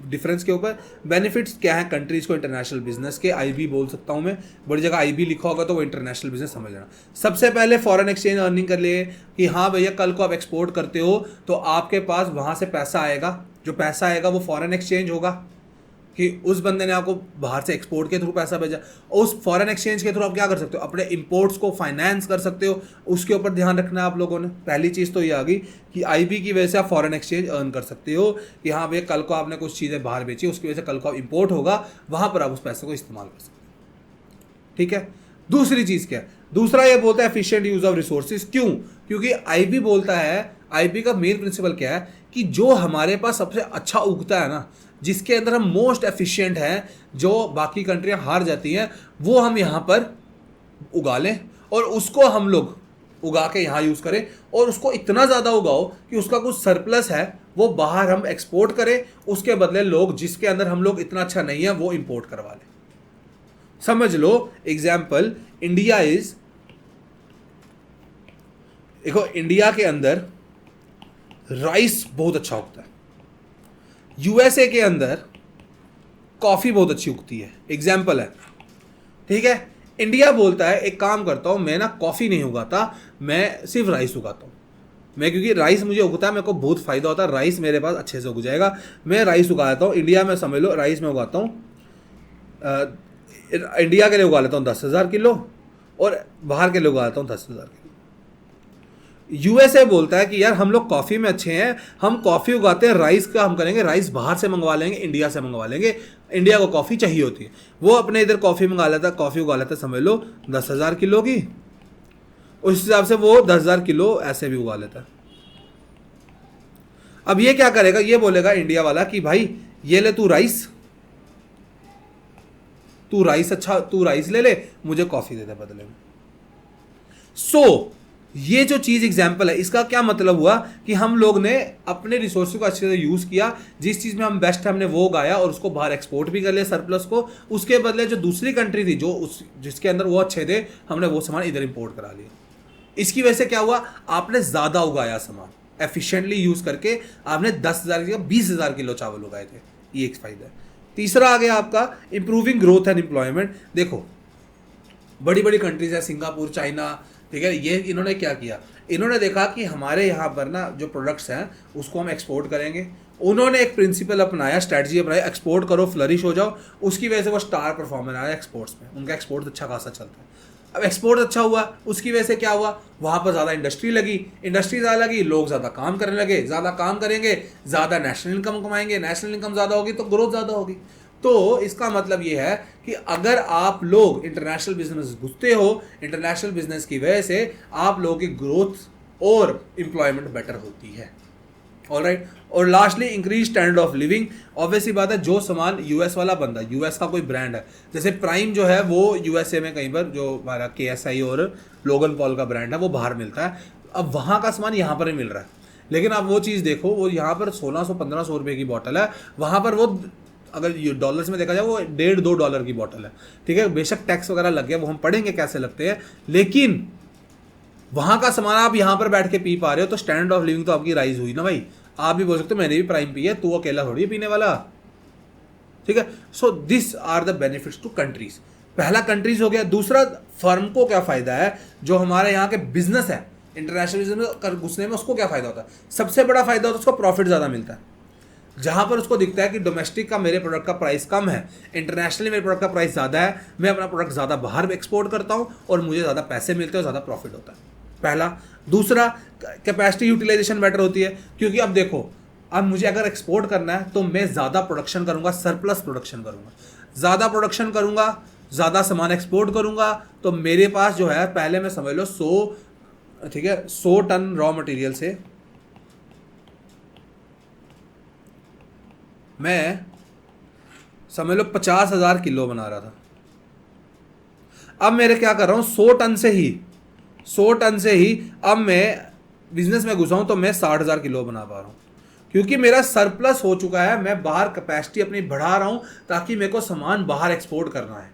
डिफरेंस के ऊपर। बेनिफिट्स क्या है कंट्रीज़ को इंटरनेशनल बिजनेस के, आईबी बोल सकता हूँ मैं, बड़ी जगह आईबी लिखा होगा तो वो इंटरनेशनल बिजनेस समझ लेना। सबसे पहले फॉरेन एक्सचेंज अर्निंग कर लिए कि हाँ भैया कल को आप एक्सपोर्ट करते हो तो आपके पास वहाँ से पैसा आएगा, जो पैसा आएगा वो फॉरेन एक्सचेंज होगा, कि उस बंदे ने आपको बाहर से एक्सपोर्ट के थ्रू पैसा भेजा, उस फॉरेन एक्सचेंज के थ्रू आप क्या कर सकते हो, अपने इंपोर्ट्स को फाइनेंस कर सकते हो। उसके ऊपर ध्यान रखना है आप लोगों ने। पहली चीज़ तो ये आ गई कि आईबी की वजह से आप फॉरेन एक्सचेंज अर्न कर सकते हो, कि हाँ भैया कल को आपने कुछ चीज़ें बाहर बेची, उसकी वजह से कल को इंपोर्ट होगा, वहाँ पर आप उस पैसे को इस्तेमाल कर सकते हो, ठीक है। दूसरी चीज़ क्या है, दूसरा ये बोलता है एफिशिएंट यूज़ ऑफ रिसोर्सेज। क्यों? क्योंकि आईबी बोलता है, आईबी का मेन प्रिंसिपल क्या है कि जो हमारे पास सबसे अच्छा उगता है ना, जिसके अंदर हम मोस्ट एफिशिएंट हैं, जो बाकी कंट्रियां हार जाती हैं, वो हम यहाँ पर उगा लें और उसको हम लोग उगा के यहाँ यूज़ करें, और उसको इतना ज़्यादा उगाओ कि उसका कुछ सरप्लस है वो बाहर हम एक्सपोर्ट करें, उसके बदले लोग जिसके अंदर हम लोग इतना अच्छा नहीं है वो इंपोर्ट करवा लें। समझ लो एग्जाम्पल, इंडिया इज, देखो इंडिया के अंदर राइस बहुत अच्छा उगता है, यूएसए के अंदर कॉफ़ी बहुत अच्छी उगती है, एग्जाम्पल है, ठीक है। इंडिया बोलता है एक काम करता हूँ मैं ना कॉफ़ी नहीं उगाता, मैं सिर्फ राइस उगाता हूँ। मैं क्योंकि राइस मुझे उगता है, मेरे को बहुत फ़ायदा होता है, राइस मेरे पास अच्छे से उग जाएगा, मैं राइस उगा लेता हूँ। इंडिया में समझ लो राइस में उगाता हूँ, इंडिया के लिए उगा लेता हूँ 10,000 किलो और बाहर के लिए उगा लेता हूँ 10,000 किलो। यूएसए बोलता है कि यार हम लोग कॉफ़ी में अच्छे हैं, हम कॉफ़ी उगाते हैं, राइस का हम करेंगे, राइस बाहर से मंगवा लेंगे, इंडिया से मंगवा लेंगे, इंडिया को कॉफ़ी चाहिए होती है, वो अपने इधर कॉफ़ी मंगा लेता है, कॉफ़ी उगा लेता है, समझ लो 10,000 किलो की, उस हिसाब से वो 10,000 किलो ऐसे भी उगा लेता है। अब ये क्या करेगा, ये बोलेगा इंडिया वाला कि भाई ये ले तू राइस, तू राइस ले ले, मुझे कॉफी दे दे बदले में। सो ये जो चीज एग्जाम्पल है, इसका क्या मतलब हुआ कि हम लोग ने अपने रिसोर्स को अच्छे से यूज किया, जिस चीज में हम बेस्ट है हमने वो उगाया और उसको बाहर एक्सपोर्ट भी कर लिया सरप्लस को। उसके बदले जो दूसरी कंट्री थी जिसके अंदर वो अच्छे थे, हमने वो सामान इधर इंपोर्ट करा लिया। इसकी वजह से क्या हुआ, आपने ज्यादा उगाया सामान, एफिशिएंटली यूज करके आपने 10,000 की 20,000 किलो चावल उगाए थे। ये एक फायदा है। तीसरा आ गया आपका इंप्रूविंग ग्रोथ एंड एम्प्लॉयमेंट। देखो बड़ी बड़ी कंट्रीज है, सिंगापुर, चाइना, ठीक है, ये इन्होंने क्या किया, इन्होंने देखा कि हमारे यहाँ पर ना जो प्रोडक्ट्स हैं उसको हम एक्सपोर्ट करेंगे। उन्होंने एक प्रिंसिपल अपनाया, स्ट्रैटेजी अपनाया, एक्सपोर्ट करो, फ्लरिश हो जाओ। उसकी वजह से वो स्टार परफॉर्मर आया एक्सपोर्ट्स में, उनका एक्सपोर्ट अच्छा खासा चलता है। अब एक्सपोर्ट अच्छा हुआ, उसकी वजह से क्या हुआ, वहाँ पर ज़्यादा इंडस्ट्री ज़्यादा लगी, लोग ज़्यादा काम करने लगे, ज़्यादा काम करेंगे, ज़्यादा नेशनल इनकम कमाएंगे, नेशनल इनकम ज़्यादा होगी तो ग्रोथ ज़्यादा होगी। तो इसका मतलब ये है कि अगर आप लोग इंटरनेशनल बिजनेस घुसते हो, इंटरनेशनल बिजनेस की वजह से आप लोगों की ग्रोथ और एम्प्लॉयमेंट बेटर होती है। ऑलराइट, और lastly increase standard of living. Obviously बात है, जो सामान यूएस वाला बंदा, यूएस का कोई ब्रांड है, जैसे प्राइम जो है वो यूएसए में कहीं पर, जो हमारा KSI और लोगन पॉल का ब्रांड है वो बाहर मिलता है। अब वहाँ का सामान यहाँ पर ही मिल रहा है, लेकिन आप वो चीज़ देखो, वो यहाँ पर 1600-1500 रुपये की बॉटल है, वहाँ पर वो अगर डॉलर्स में देखा जाए वो $1.5-2 की बॉटल है। ठीक है, बेशक टैक्स वगैरह लग गया, वो हम पढ़ेंगे कैसे लगते हैं, लेकिन वहाँ का सामान आप यहाँ पर बैठ के पी पा रहे हो, तो स्टैंडर्ड ऑफ लिविंग तो आपकी राइज हुई ना भाई। आप भी बोल सकते हो मैंने भी प्राइम पी है, तू अकेला थोड़ी पीने वाला। ठीक है, so this are the benefits to countries. पहला कंट्रीज हो गया। दूसरा, फर्म को क्या फायदा है, जो हमारे यहाँ के बिजनेस है इंटरनेशनल बिजनेस में घुसने में, उसको क्या फायदा होता है, सबसे बड़ा फायदा होता है उसको प्रॉफिट ज़्यादा मिलता है। जहाँ पर उसको दिखता है कि डोमेस्टिक का मेरे प्रोडक्ट का प्राइस कम है, इंटरनेशनली मेरे प्रोडक्ट का प्राइस ज़्यादा है, मैं अपना प्रोडक्ट ज़्यादा बाहर एक्सपोर्ट करता हूँ और मुझे ज़्यादा पैसे मिलते हैं और ज़्यादा प्रॉफिट होता है, पहला। दूसरा, कैपेसिटी यूटिलाइजेशन बेटर होती है, क्योंकि अब देखो, अब मुझे अगर एक्सपोर्ट करना है तो मैं ज़्यादा प्रोडक्शन करूँगा, सरप्लस प्रोडक्शन करूँगा, ज़्यादा प्रोडक्शन करूँगा, ज़्यादा सामान एक्सपोर्ट करूँगा, तो मेरे पास जो है, पहले मैं समझ लो 100, ठीक है, 100 टन रॉ मटेरियल से मैं समझ लो 50,000 किलो बना रहा था। अब मेरे क्या कर रहा हूँ, 100 टन से ही अब मैं बिजनेस में घुसा हूँ तो मैं 60,000 किलो बना पा रहा हूँ, क्योंकि मेरा सरप्लस हो चुका है। मैं बाहर कैपेसिटी अपनी बढ़ा रहा हूँ ताकि मेरे को सामान बाहर एक्सपोर्ट करना है,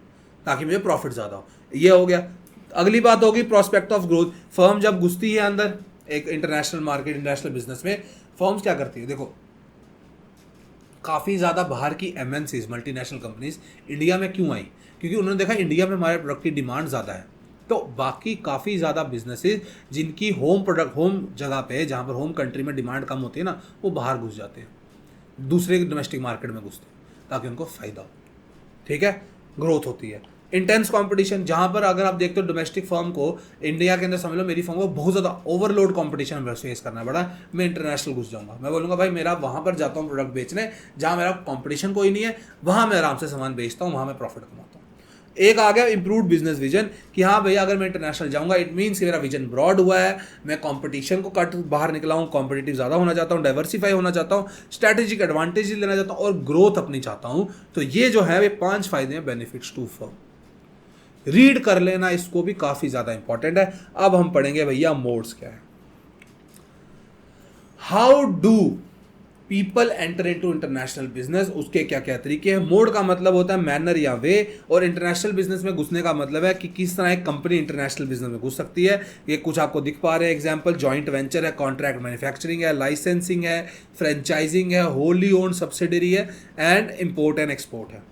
ताकि मुझे प्रॉफिट ज़्यादा हो। ये हो गया। अगली बात होगी प्रोस्पेक्ट ऑफ ग्रोथ। फर्म जब घुसती है अंदर एक इंटरनेशनल मार्केट, इंटरनेशनल बिजनेस में, फर्म्स क्या करती है, देखो काफ़ी ज़्यादा बाहर की MNCs, मल्टीनेशनल कंपनीज इंडिया में क्यों आई, क्योंकि उन्होंने देखा इंडिया में हमारे प्रोडक्ट की डिमांड ज़्यादा है। तो बाकी काफ़ी ज़्यादा बिजनेसेस जिनकी होम जगह पे, जहाँ पर होम कंट्री में डिमांड कम होती है ना, वो बाहर घुस जाते हैं, दूसरे डोमेस्टिक मार्केट में घुसते हैं ताकि उनको फ़ायदा हो। ठीक है, ग्रोथ होती है। इंटेंस कंपटीशन, जहाँ पर अगर आप देखते हो डोमेस्टिक फर्म को इंडिया के अंदर, समझ लो मेरी फर्म को बहुत ज़्यादा ओवरलोड कंपटीशन फेस करना पड़ा, मैं इंटरनेशनल घुस जाऊँगा, मैं बोलूँगा भाई मेरा वहाँ पर जाता हूँ प्रोडक्ट बेचने जहाँ मेरा कंपटीशन कोई नहीं है, वहाँ मैं आराम से सामान बेचता हूँ, वहाँ मैं प्रॉफिट कमाता हूँ। एक आ गया इंप्रूव्ड बिजनेस विजन, कि हाँ भैया अगर मैं इंटरनेशनल जाऊँगा, इट मीन्स कि मेरा विजन ब्रॉड हुआ है, मैं कंपटीशन को कट बाहर निकला हूँ, कॉम्पिटिटिव ज़्यादा होना चाहता हूँ, डाइवर्सिफाई होना चाहता हूँ, स्ट्रैटेजिक एडवांटेज लेना चाहता हूँ और ग्रोथ अपनी चाहता हूँ। तो ये जो है, ये 5 फायदे हैं बेनिफिट्स टू फर्म। रीड कर लेना, इसको भी काफ़ी ज़्यादा इंपॉर्टेंट है। अब हम पढ़ेंगे भैया मोड्स क्या है। How do people enter into international business, उसके क्या क्या तरीके हैं। मोड का मतलब होता है मैनर या वे, और इंटरनेशनल बिजनेस में घुसने का मतलब है कि किस तरह एक कंपनी इंटरनेशनल बिजनेस में घुस सकती है। ये कुछ आपको दिख पा रहे हैं एग्जांपल, जॉइंट वेंचर है, कॉन्ट्रैक्ट मैन्युफैक्चरिंग है, लाइसेंसिंग है, फ्रेंचाइजिंग है, होली ओन सब्सिडरी है, एंड इम्पोर्ट एंड एक्सपोर्ट है।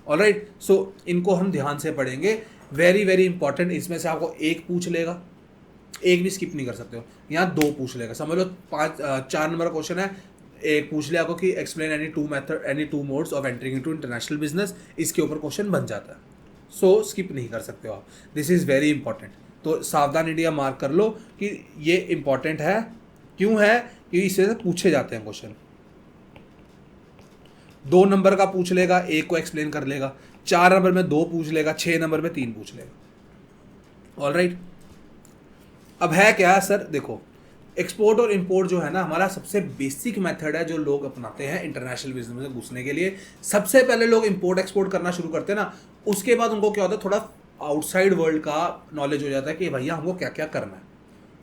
ऑलराइट, सो इनको हम ध्यान से पढ़ेंगे, वेरी वेरी इंपॉर्टेंट। इसमें से आपको एक पूछ लेगा, एक भी स्किप नहीं कर सकते हो, यहाँ 2 पूछ लेगा। समझ लो 4 नंबर क्वेश्चन है, एक पूछ लिया आपको कि explain any two modes of entering into international business, इसके ऊपर क्वेश्चन बन जाता है। सो स्किप नहीं कर सकते हो आप, दिस इज़ वेरी इंपॉर्टेंट। तो सावधान इंडिया मार्क कर लो कि ये इंपॉर्टेंट है। क्यों है? क्योंकि इससे पूछे जाते हैं क्वेश्चन। 2 नंबर का पूछ लेगा, एक को एक्सप्लेन कर लेगा, 4 नंबर में 2 पूछ लेगा, 6 नंबर में 3 पूछ लेगा। ऑलराइट, अब है क्या सर, देखो एक्सपोर्ट और इंपोर्ट जो है ना हमारा सबसे बेसिक मेथड है जो लोग अपनाते हैं इंटरनेशनल बिजनेस में घुसने के लिए। सबसे पहले लोग इंपोर्ट एक्सपोर्ट करना शुरू करते हैं ना, उसके बाद उनको क्या होता है, थोड़ा आउटसाइड वर्ल्ड का नॉलेज हो जाता है कि भैया हमको क्या क्या करना है,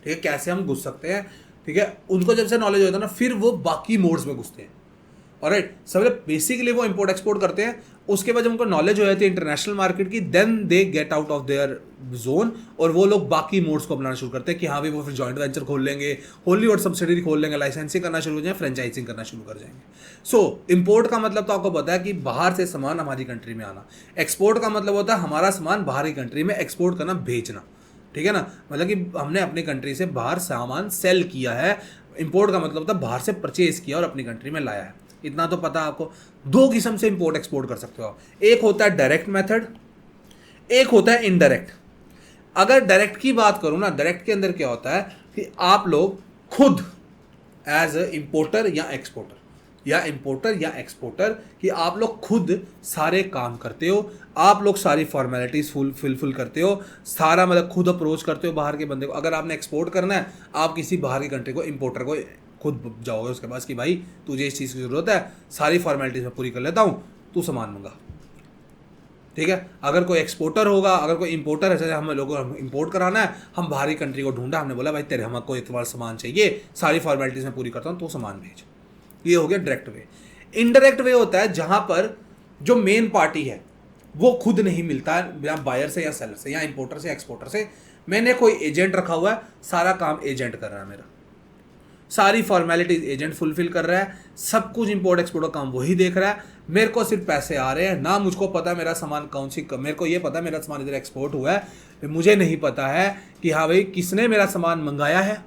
ठीक है, कैसे हम घुस सकते हैं, ठीक है। उनको जब से नॉलेज होता है ना, फिर वो बाकी मोड्स में घुसते हैं। ऑलराइट, सबसे बेसिकली वो इंपोर्ट एक्सपोर्ट करते हैं, उसके बाद जब उनको नॉलेज हो जाती है इंटरनेशनल मार्केट की, then they get out of their zone, और वो लोग बाकी मोड्स को अपनाना शुरू करते हैं कि हाँ भाई वो फिर जॉइंट वेंचर खोल लेंगे, होली और सब्सिडरी खोल लेंगे, लाइसेंसिंग करना शुरू हो जाएंगे, फ्रेंचाइजिंग करना शुरू कर जाएंगे। सो इंपोर्ट का मतलब तो आपको पता है कि बाहर से सामान हमारी कंट्री में आना। एक्सपोर्ट का मतलब होता है हमारा सामान बाहर की कंट्री में एक्सपोर्ट करना, भेजना, ठीक है ना, मतलब कि हमने अपनी कंट्री से बाहर सामान सेल किया है। इंपोर्ट का मतलब होता है बाहर से परचेज किया और अपनी कंट्री में लाया है। इतना तो पता आपको। दो किस्म से इंपोर्ट एक्सपोर्ट कर सकते हो आप, एक होता है डायरेक्ट मेथड, एक होता है इनडायरेक्ट। अगर डायरेक्ट की बात करूं ना, डायरेक्ट के अंदर क्या होता है कि आप लोग खुद एज अ इंपोर्टर या एक्सपोर्टर या एक्सपोर्टर कि आप लोग खुद सारे काम करते हो, आप लोग सारी फॉर्मेलिटीज फुलफिल करते हो, सारा मतलब खुद अप्रोच करते हो बाहर के बंदे को। अगर आपने एक्सपोर्ट करना है, आप किसी बाहर की कंट्री को, इंपोर्टर को खुद जाओगे उसके पास कि भाई तुझे इस चीज़ की ज़रूरत है, सारी फॉर्मेलिटीज मैं पूरी कर लेता हूँ, तू सामान मंगा, ठीक है। अगर कोई एक्सपोर्टर होगा, अगर कोई इंपोर्टर है, जैसे हम लोगों को इंपोर्ट कराना है, हम बाहरी कंट्री को ढूंढा, हमने बोला भाई तेरे हमको इतना सामान चाहिए, सारी फॉर्मेलिटीज मैं पूरी करता हूँ, तो सामान भेज। ये हो गया डायरेक्ट वे। इनडायरेक्ट वे होता है जहां पर जो मेन पार्टी है वो खुद नहीं मिलता है, या बायर से या सेलर से या इंपोर्टर से या एक्सपोर्टर से। मैंने कोई एजेंट रखा हुआ है, सारा काम एजेंट कर रहा है, मेरा सारी फॉर्मेलिटीज एजेंट फुलफिल कर रहा है, सब कुछ इंपोर्ट एक्सपोर्ट का काम वही देख रहा है, मेरे को सिर्फ पैसे आ रहे हैं ना, मुझको पता मेरा सामान कौन सी, मेरे को ये पता मेरा सामान इधर एक्सपोर्ट हुआ है, मुझे नहीं पता है कि हाँ भाई किसने मेरा सामान मंगाया है,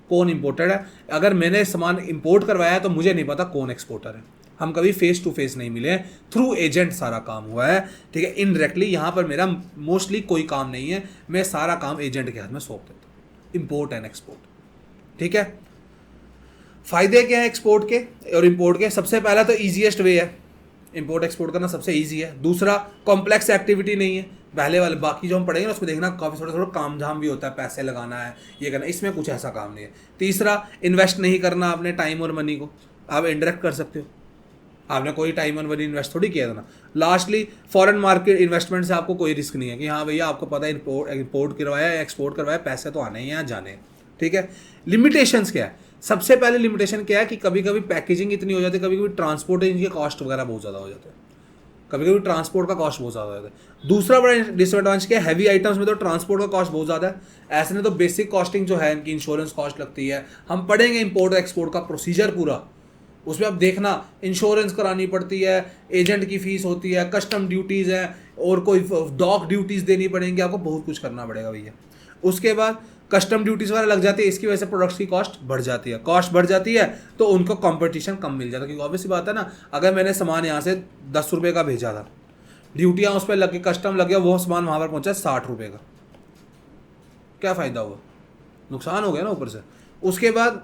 कौन इंपोर्टेड है। अगर मैंने सामान इंपोर्ट करवाया है तो मुझे नहीं पता कौन एक्सपोर्टर है। हम कभी फेस टू फेस नहीं मिले, थ्रू एजेंट सारा काम हुआ है, ठीक है। इनडायरेक्टली यहाँ पर मेरा मोस्टली कोई काम नहीं है, मैं सारा काम एजेंट के हाथ में सौंप देता हूँ, इंपोर्ट एंड एक्सपोर्ट, ठीक है। फायदे क्या है एक्सपोर्ट के और इंपोर्ट के? सबसे पहला तो ईजीएस्ट वे है, इंपोर्ट एक्सपोर्ट करना सबसे ईजी है। दूसरा, कॉम्प्लेक्स एक्टिविटी नहीं है। पहले वाले बाकी जो हम पढ़ेंगे ना उसमें देखना काफ़ी थोड़ा थोड़ा काम झाम भी होता है, पैसे लगाना है, ये करना, इसमें कुछ ऐसा काम नहीं है। तीसरा, इन्वेस्ट नहीं करना आपने टाइम और मनी को, आप इंडायरेक्ट कर सकते हो, आपने कोई टाइम और मनी इन्वेस्ट थोड़ी किया था ना। लास्टली, फॉरेन मार्केट इन्वेस्टमेंट से आपको कोई रिस्क नहीं है कि हाँ भैया आपको पता है इंपोर्ट करवाया या एक्सपोर्ट करवाया, पैसे तो आने ही यहाँ जाने हैं, ठीक है। लिमिटेशंस क्या है? सबसे पहले लिमिटेशन क्या है कि कभी कभी पैकेजिंग इतनी हो जाती है, कभी कभी ट्रांसपोर्टेशन के कॉस्ट वगैरह बहुत ज़्यादा हो जाते हैं, कभी कभी ट्रांसपोर्ट का कॉस्ट बहुत ज़्यादा हो जाता है। दूसरा बड़ा डिसएडवांटेज क्या है, हैवी आइटम्स में तो ट्रांसपोर्ट का कॉस्ट बहुत ज़्यादा है। ऐसे में तो बेसिक कॉस्टिंग जो है इनकी इंश्योरेंस कॉस्ट लगती है, हम पढ़ेंगे इंपोर्ट और एक्सपोर्ट का प्रोसीजर पूरा, उसमें आप देखना इंश्योरेंस करानी पड़ती है, एजेंट की फीस होती है, कस्टम ड्यूटीज़ हैं, और कोई डॉक ड्यूटीज़ देनी पड़ेंगी, आपको बहुत कुछ करना पड़ेगा भैया। उसके बाद कस्टम ड्यूटीज़ वगैरह लग जाती है, इसकी वजह से प्रोडक्ट्स की कॉस्ट बढ़ जाती है, कॉस्ट बढ़ जाती है तो उनको कंपटीशन कम मिल जाता है, क्योंकि ऑब्वियसली बात है ना, अगर मैंने सामान यहाँ से 10 रुपये का भेजा था, ड्यूटियाँ उस पर लग गई, कस्टम लग गया, वो सामान वहाँ पर पहुँचा 60 रुपये का, क्या फ़ायदा हुआ? नुकसान हो गया ना ऊपर से। उसके बाद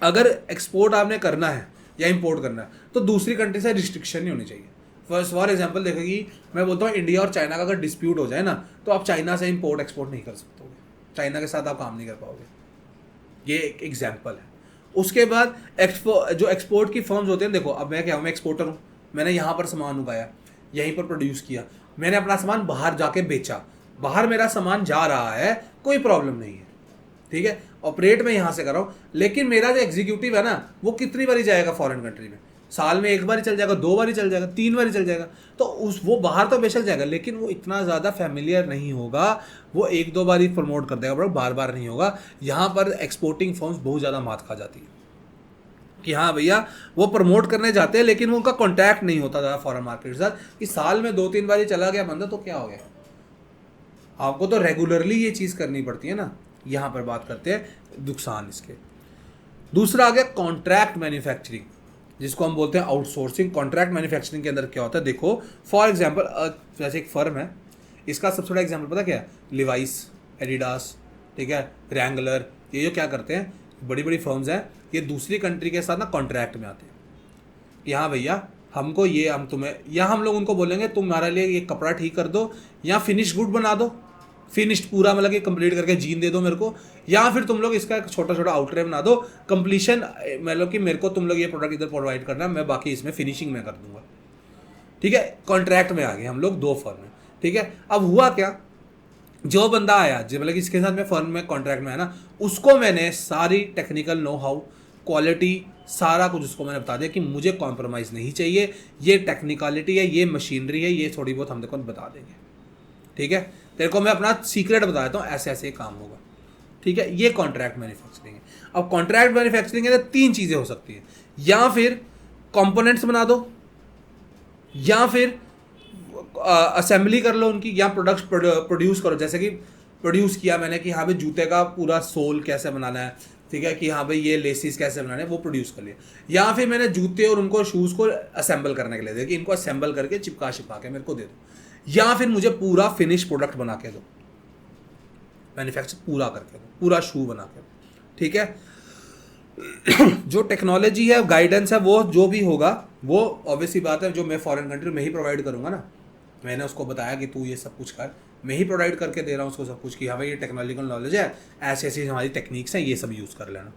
अगर एक्सपोर्ट आपने करना है या इंपोर्ट करना है तो दूसरी कंट्री से रिस्ट्रिक्शन नहीं होनी चाहिए। फॉर एग्जांपल देखिए, मैं बोलता हूँ इंडिया और चाइना का अगर डिस्प्यूट हो जाए ना, तो आप चाइना से इंपोर्ट एक्सपोर्ट नहीं कर सकते, चाइना के साथ आप काम नहीं कर पाओगे, ये एक एग्जाम्पल है। उसके बाद जो एक्सपोर्ट की फर्म्स होते हैं, देखो अब मैं क्या हूँ, मैं एक्सपोर्टर हूँ, मैंने यहाँ पर सामान उगाया, यहीं पर प्रोड्यूस किया, मैंने अपना सामान बाहर जाके बेचा, बाहर मेरा सामान जा रहा है, कोई प्रॉब्लम नहीं है, ठीक है, ऑपरेट मैं यहाँ से कर रहा हूँ। लेकिन मेरा जो एग्जीक्यूटिव है ना, वो कितनी बारी जाएगा फॉरेन कंट्री में? साल में 1 बार ही चल जाएगा, 2 बार ही चल जाएगा, 3 बार ही चल जाएगा, तो वो बाहर तो बेशक जाएगा, लेकिन वो इतना ज़्यादा फैमिलियर नहीं होगा, वो 1-2 बार ही प्रमोट कर देगा, बट बार बार नहीं होगा। यहाँ पर एक्सपोर्टिंग फर्म्स बहुत ज़्यादा मात खा जाती है कि हाँ भैया वो प्रमोट करने जाते हैं, लेकिन उनका कॉन्टैक्ट नहीं होता ज़्यादा फॉरेन मार्केट के साथ, कि साल में 2-3 बार ही चला गया बंदा तो क्या हो गया। आपको तो रेगुलरली ये चीज़ करनी पड़ती है ना। यहाँ पर बात करते हैं नुकसान इसके। दूसरा आ गया कॉन्ट्रैक्ट मैन्युफैक्चरिंग, जिसको हम बोलते हैं आउटसोर्सिंग। कॉन्ट्रैक्ट मैन्युफैक्चरिंग के अंदर क्या होता है, देखो फॉर एग्जांपल जैसे एक फर्म है, इसका सबसे बड़ा एग्जांपल पता क्या है? लिवाइस, एडिडास, ठीक है, रैंगलर, ये जो क्या करते हैं, बड़ी बड़ी फर्म्स हैं, ये दूसरी कंट्री के साथ ना कॉन्ट्रैक्ट में आते हैं कि हाँ भैया हमको ये, हम तुम्हें, या हम लोग उनको बोलेंगे तुम्हारे लिए ये कपड़ा ठीक कर दो या फिनिश गुड बना दो, फिनिश्ड पूरा मतलब कि कंप्लीट करके जीन दे दो मेरे को, या फिर तुम लोग इसका एक छोटा छोटा आउटरे बना दो, कंप्लीशन मतलब कि मेरे को तुम लोग ये प्रोडक्ट इधर प्रोवाइड करना, मैं बाकी इसमें फिनिशिंग में कर दूंगा। ठीक है, कॉन्ट्रैक्ट में आ गए हम लोग 2 फर्म में। ठीक है, अब हुआ क्या, जो बंदा आया जो मतलब कि इसके साथ मैं फर्म में कॉन्ट्रैक्ट में है ना, उसको मैंने सारी टेक्निकल नो हाउ, क्वालिटी, सारा कुछ उसको मैंने बता दिया कि मुझे कॉम्प्रोमाइज़ नहीं चाहिए, ये टेक्निकलिटी है, ये मशीनरी है, ये थोड़ी बहुत हम देखो बता देंगे। ठीक है, तेरे को मैं अपना सीक्रेट बता देता हूँ, ऐसे ऐसे काम होगा। ठीक है, ये कॉन्ट्रैक्ट मैन्युफैक्चरिंग है। अब कॉन्ट्रैक्ट मैन्युफैक्चरिंग है तो 3 चीज़ें हो सकती है, या फिर कंपोनेंट्स बना दो, या फिर असेंबली कर लो उनकी, या प्रोडक्ट्स प्रोड्यूस करो। जैसे कि प्रोड्यूस किया मैंने कि हाँ भाई जूते का पूरा सोल कैसे बनाना है, ठीक है, कि हाँ भाई ये लेसिस कैसे बनाने हैं, वो प्रोड्यूस कर लिया। या फिर मैंने जूते और उनको शूज़ को असेंबल करने के लिए दिया कि इनको असेंबल करके चिपका के मेरे को दे दो, या फिर मुझे पूरा फिनिश प्रोडक्ट बना के दो, मैन्युफैक्चर पूरा करके दो, पूरा शू बना के दो। ठीक है, जो टेक्नोलॉजी है, गाइडेंस है, वो जो भी होगा वो ऑब्वियसली बात है जो मैं फॉरेन कंट्री में ही प्रोवाइड करूँगा ना। मैंने उसको बताया कि तू ये सब कुछ कर, मैं ही प्रोवाइड करके दे रहा हूँ उसको सब कुछ कि हाँ भाई ये टेक्नोलॉजिकल नॉलेज है, ऐसी ऐसी हमारी टेक्निक्स हैं, ये सब यूज़ कर लेना।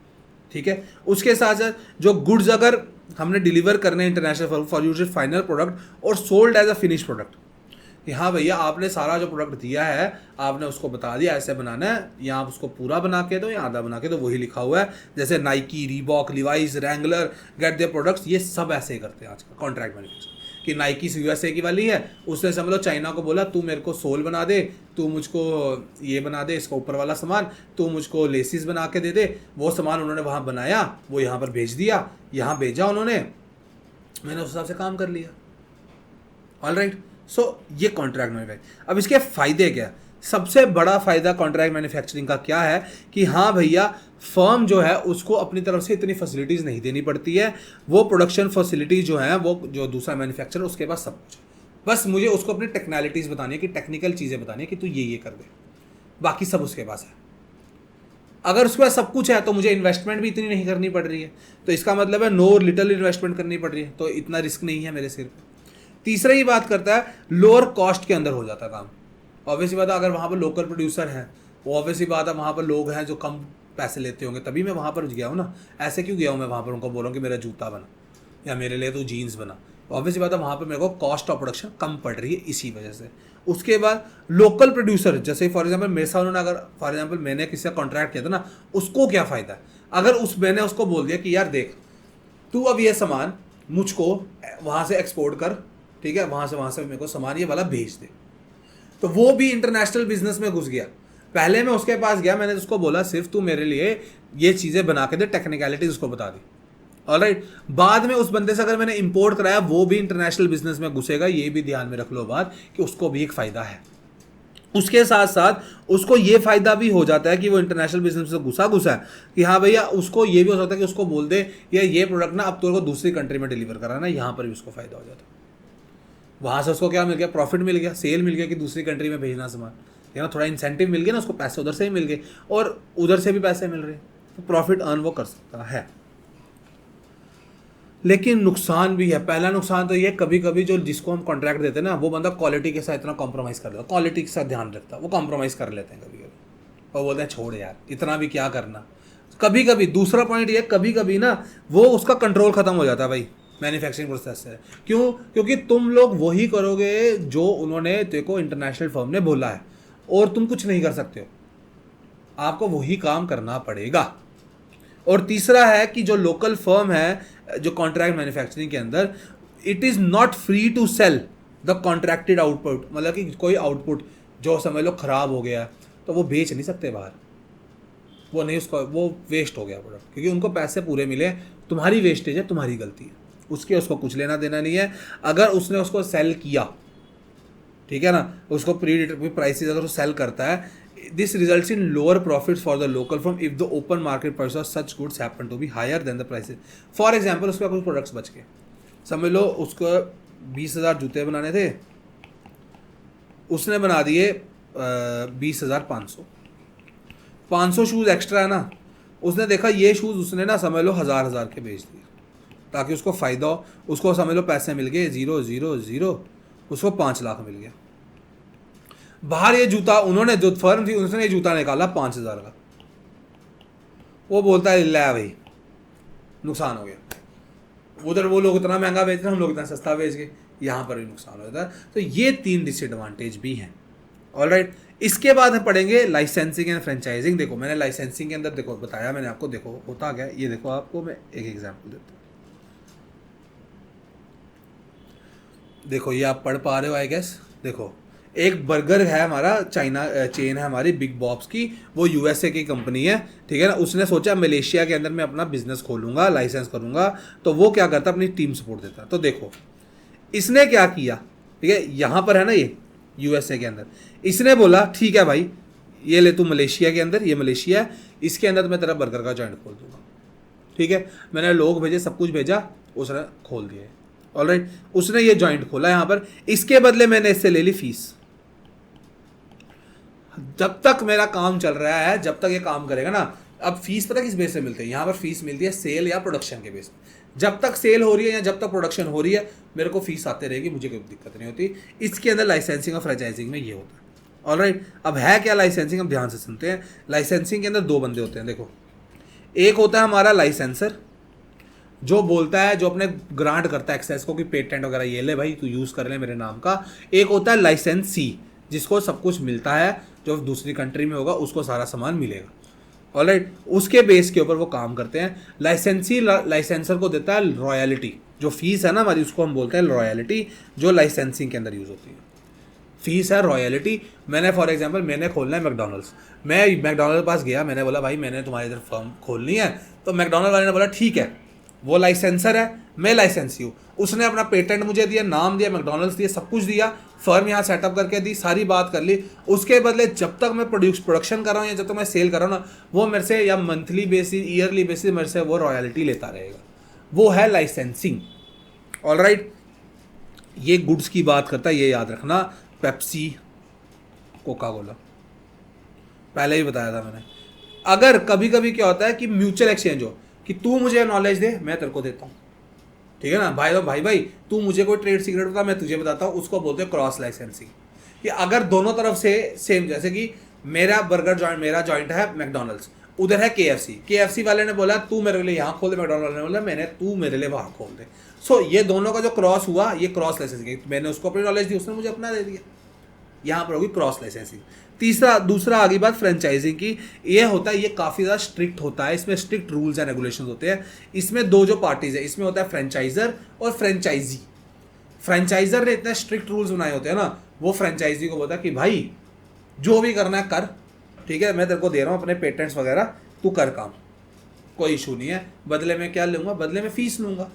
ठीक है, उसके साथ साथ जो गुड्स अगर हमने डिलीवर करने international for use final product और sold as a finish product, कि हाँ भैया आपने सारा जो प्रोडक्ट दिया है आपने उसको बता दिया ऐसे बनाना है, या आप उसको पूरा बना के दो या आधा बना के दो, वही लिखा हुआ है। जैसे Nike, Reebok, Levi's, Wrangler, get their products, ये सब ऐसे ही करते हैं आजकल कॉन्ट्रैक्ट मैन्युफैक्चरिंग। कि नाइकी यूएसए की वाली है, उसने समझ लो चाइना को बोला तू मेरे को सोल बना दे, तू मुझको ये बना दे, इसका ऊपर वाला सामान, तू मुझको लेसिस बना के दे दे। वो सामान उन्होंने वहाँ बनाया, वो यहाँ पर भेज दिया, यहाँ भेजा उन्होंने, मैंने उस हिसाब से काम कर लिया। ऑल राइट, सो ये कॉन्ट्रैक्ट मैन्युफैक्चरिंग। अब इसके फ़ायदे क्या, सबसे बड़ा फ़ायदा कॉन्ट्रैक्ट मैन्युफैक्चरिंग का क्या है कि हाँ भैया फर्म जो है उसको अपनी तरफ से इतनी फैसिलिटीज़ नहीं देनी पड़ती है, वो प्रोडक्शन फैसिलिटीज़ जो है वो जो दूसरा मैन्युफैक्चरर उसके पास सब कुछ, बस मुझे उसको अपनी टेक्नैलिटीज़ बतानी है कि टेक्निकल चीज़ें बतानी है कि तू ये कर दे, बाकी सब उसके पास है। अगर उसके पास सब कुछ है तो मुझे इन्वेस्टमेंट भी इतनी नहीं करनी पड़ रही है, तो इसका मतलब है नो लिटिल इन्वेस्टमेंट करनी पड़ रही है, तो इतना रिस्क नहीं है मेरे सिर पर। तीसरा ही बात करता है लोअर कॉस्ट के अंदर हो जाता है काम। ऑब्वियसली बात है अगर वहाँ पर लोकल प्रोड्यूसर हैं, वो ऑब्वियसली बात है वहाँ पर लोग हैं जो कम पैसे लेते होंगे, तभी मैं वहाँ पर गया हूँ ना। ऐसे क्यों गया हूँ मैं वहाँ पर, उनको बोल रहा हूँ कि मेरा जूता बना या मेरे लिए तो जीन्स बना। ऑब्वियसली बात है वहाँ पर मेरे को कॉस्ट ऑफ प्रोडक्शन कम पड़ रही है इसी वजह से। उसके बाद लोकल प्रोड्यूसर, जैसे फॉर एग्जाम्पल मेरे साथ उन्होंने अगर फॉर एग्जाम्पल मैंने किसी का कॉन्ट्रैक्ट किया था ना, उसको क्या फ़ायदा है अगर मैंने उसको बोल दिया कि यार देख तू अब ये सामान मुझको वहाँ से एक्सपोर्ट कर, ठीक है, वहाँ से मेरे को सामान ये वाला भेज दे, तो वो भी इंटरनेशनल बिजनेस में घुस गया। पहले मैं उसके पास गया, मैंने उसको बोला सिर्फ तू मेरे लिए ये चीज़ें बना के दे, टेक्निकलिटीज उसको बता दी। ऑलराइट, बाद में उस बंदे से अगर मैंने इंपोर्ट कराया वो भी इंटरनेशनल बिजनेस में घुसेगा, ये भी ध्यान में रख लो बात कि उसको भी एक फ़ायदा है। उसके साथ साथ उसको ये फ़ायदा भी हो जाता है कि वो इंटरनेशनल बिजनेस से घुसा है कि हाँ भैया उसको ये भी हो सकता है कि उसको बोल दे ये प्रोडक्ट ना अब तो को दूसरी कंट्री में डिलीवर कराना, यहाँ पर भी उसको फ़ायदा हो जाता है। वहाँ से उसको क्या मिल गया, प्रॉफिट मिल गया, सेल मिल गया कि दूसरी कंट्री में भेजना सामान, या थोड़ा इंसेंटिव मिल गया ना उसको, पैसे उधर से ही मिल गए और उधर से भी पैसे मिल रहे हैं, तो प्रॉफिट अर्न वो कर सकता है। लेकिन नुकसान भी है। पहला नुकसान तो ये कभी कभी जो जिसको हम कॉन्ट्रैक्ट देते हैं ना वो बंदा क्वालिटी के साथ इतना कॉम्प्रोमाइज़ कर लेता है, क्वालिटी के साथ ध्यान रखता है, वो कॉम्प्रोमाइज़ कर लेते हैं कभी कभी और बोलते हैं छोड़ यार इतना भी क्या करना। कभी कभी दूसरा पॉइंट ये कभी कभी ना वो उसका कंट्रोल ख़त्म हो जाता है भाई मैन्युफैक्चरिंग प्रोसेस से। क्यों? क्योंकि तुम लोग वही करोगे जो उन्होंने देखो इंटरनेशनल फर्म ने बोला है और तुम कुछ नहीं कर सकते हो, आपको वही काम करना पड़ेगा। और तीसरा है कि जो लोकल फर्म है जो कॉन्ट्रैक्ट मैन्युफैक्चरिंग के अंदर, it is not free to sell the contracted output, मतलब कि कोई आउटपुट जो समझ लो ख़राब हो गया तो वो बेच नहीं सकते बाहर, वो नहीं, उसको वो वेस्ट हो गया प्रोडक्ट, क्योंकि उनको पैसे पूरे मिले, तुम्हारी वेस्टेज है, तुम्हारी गलती है, उसको कुछ लेना देना नहीं है। अगर उसने उसको सेल किया, ठीक है ना, उसको प्री प्राइसेस अगर वो सेल करता है, this results in lower profits for the local firm if the open market price of such goods happen to be higher than the prices. For example उसके कुछ प्रोडक्ट्स बच गए, समझ लो उसको 20,000 जूते बनाने थे, उसने बना दिए 20,500, 500 शूज़ एक्स्ट्रा है ना, उसने देखा ये शूज़ उसने ना समझ लो 1,000 के बेच दिए ताकि उसको फ़ायदा हो, उसको समझ लो पैसे मिल गए 0,0,0, उसको 5 लाख मिल गया। बाहर ये जूता उन्होंने, जो फर्म थी उसने ये जूता निकाला 5,000 का, वो बोलता है ले भाई नुकसान हो गया। उधर वो लोग इतना महंगा बेच रहे हैं, हम लोग इतना सस्ता बेच गए, यहाँ पर भी नुकसान हो जाता है। तो ये 3 डिसएडवांटेज भी हैं। ऑलराइट, इसके बाद हम पढ़ेंगे लाइसेंसिंग एंड फ्रेंचाइजिंग। देखो मैंने लाइसेंसिंग के अंदर देखो बताया मैंने आपको, देखो होता क्या है ये देखो, आपको मैं एक एग्जांपल देता हूँ। देखो ये आप पढ़ पा रहे हो आई गेस। देखो एक बर्गर है हमारा, चाइना चेन है हमारी बिग बॉब्स की, वो यूएसए की कंपनी है, ठीक है ना। उसने सोचा मलेशिया के अंदर मैं अपना बिजनेस खोलूंगा, लाइसेंस करूंगा, तो वो क्या करता, अपनी टीम सपोर्ट देता। तो देखो इसने क्या किया, ठीक है, यहाँ पर है ना ये यूएसए के अंदर, इसने बोला ठीक है भाई ये ले तू मलेशिया के अंदर, ये मलेशिया है, इसके अंदर तो मैं तेरा बर्गर का जॉइंट खोल दूंगा, ठीक है। मैंने लोग भेजे, सब कुछ भेजा, उसने खोल दिया। ऑलराइट, उसने ये जॉइंट खोला यहाँ पर, इसके बदले मैंने इससे ले ली फीस। जब तक मेरा काम चल रहा है, जब तक ये काम करेगा ना, अब फीस पता किस बेस से मिलती है, यहाँ पर फीस मिलती है सेल या प्रोडक्शन के बेस पे। जब तक सेल हो रही है या जब तक प्रोडक्शन हो रही है, मेरे को फीस आते रहेगी, मुझे कोई दिक्कत नहीं होती। इसके अंदर लाइसेंसिंग और फ्रेंचाइजिंग में ये होता है। ऑलराइट, अब है क्या लाइसेंसिंग, हम ध्यान से सुनते हैं। लाइसेंसिंग के अंदर 2 बंदे होते हैं। देखो एक होता है हमारा लाइसेंसर, जो बोलता है, जो अपने ग्रांट करता है एक्सेस को कि पेटेंट वगैरह ये ले भाई तू यूज़ कर ले मेरे नाम का। एक होता है लाइसेंसी, जिसको सब कुछ मिलता है, जो दूसरी कंट्री में होगा उसको सारा सामान मिलेगा। ऑलराइट, उसके बेस के ऊपर वो काम करते हैं। लाइसेंसी लाइसेंसर को देता है रॉयल्टी, जो फीस है ना हमारी उसको हम बोलते हैं रॉयल्टी, जो लाइसेंसिंग के अंदर यूज़ होती है। फीस है रॉयल्टी। मैंने फॉर एग्जांपल मैंने खोलना है मैकडोनल्ड्स, मैं मैकडोनल्ड के पास गया, मैंने बोला भाई मैंने तुम्हारी इधर फर्म खोलनी है, तो मैकडोनल्ड वाले ने बोला ठीक है, वो लाइसेंसर है, मैं लाइसेंसी हूँ। उसने अपना पेटेंट मुझे दिया, नाम दिया, मैकडोनल्ड्स दिया, सब कुछ दिया, फर्म यहाँ सेटअप करके दी, सारी बात कर ली। उसके बदले जब तक मैं प्रोडक्शन कर रहा हूँ या जब तक मैं सेल कर रहा हूँ ना, वो मेरे से या मंथली बेसिस ईयरली बेसिस मेरे से वो रॉयल्टी लेता रहेगा। वो है लाइसेंसिंग। ऑलराइट, ये गुड्स की बात करता है, ये याद रखना। पेप्सी, कोका कोला, पहले ही बताया था मैंने। अगर कभी कभी क्या होता है कि म्यूचुअल एक्सचेंज हो, कि तू मुझे नॉलेज दे मैं तेरे को देता हूँ, ठीक है ना भाई, तो भाई तू मुझे कोई ट्रेड सीक्रेट बता मैं तुझे बताता हूँ, उसको बोलते हैं क्रॉस लाइसेंसिंग। कि अगर दोनों तरफ से सेम, जैसे कि मेरा बर्गर जॉइंट, मेरा जॉइंट है मैकडोनल्ड्स, उधर है केएफसी वाले ने बोला तू मेरे लिए यहाँ खोल दे, मैकडोनल्ड वाले ने बोला मैंने तू मेरे लिए वहाँ खोल दे। सो ये दोनों का जो क्रॉस हुआ, ये क्रॉस लाइसेंसिंग। मैंने उसको अपनी नॉलेज दी, उसने मुझे अपना दे दिया, यहाँ पर होगी क्रॉस लाइसेंसिंग। दूसरा आगे बात फ्रेंचाइजिंग की, ये होता है, ये काफ़ी ज़्यादा स्ट्रिक्ट होता है, इसमें स्ट्रिक्ट रूल्स एंड रेगुलेशंस होते हैं। इसमें 2 जो पार्टीज है, इसमें होता है फ्रेंचाइजर और फ्रेंचाइजी। फ्रेंचाइजर ने इतने स्ट्रिक्ट रूल्स बनाए होते हैं ना, वो फ्रेंचाइजी को बोलता है कि भाई जो भी करना है कर, ठीक है, मैं तेरे को दे रहा हूँ अपने पेटेंट्स वगैरह, तू कर काम, कोई इशू नहीं है, बदले में क्या लूँगा, बदले में फीस लूँगा।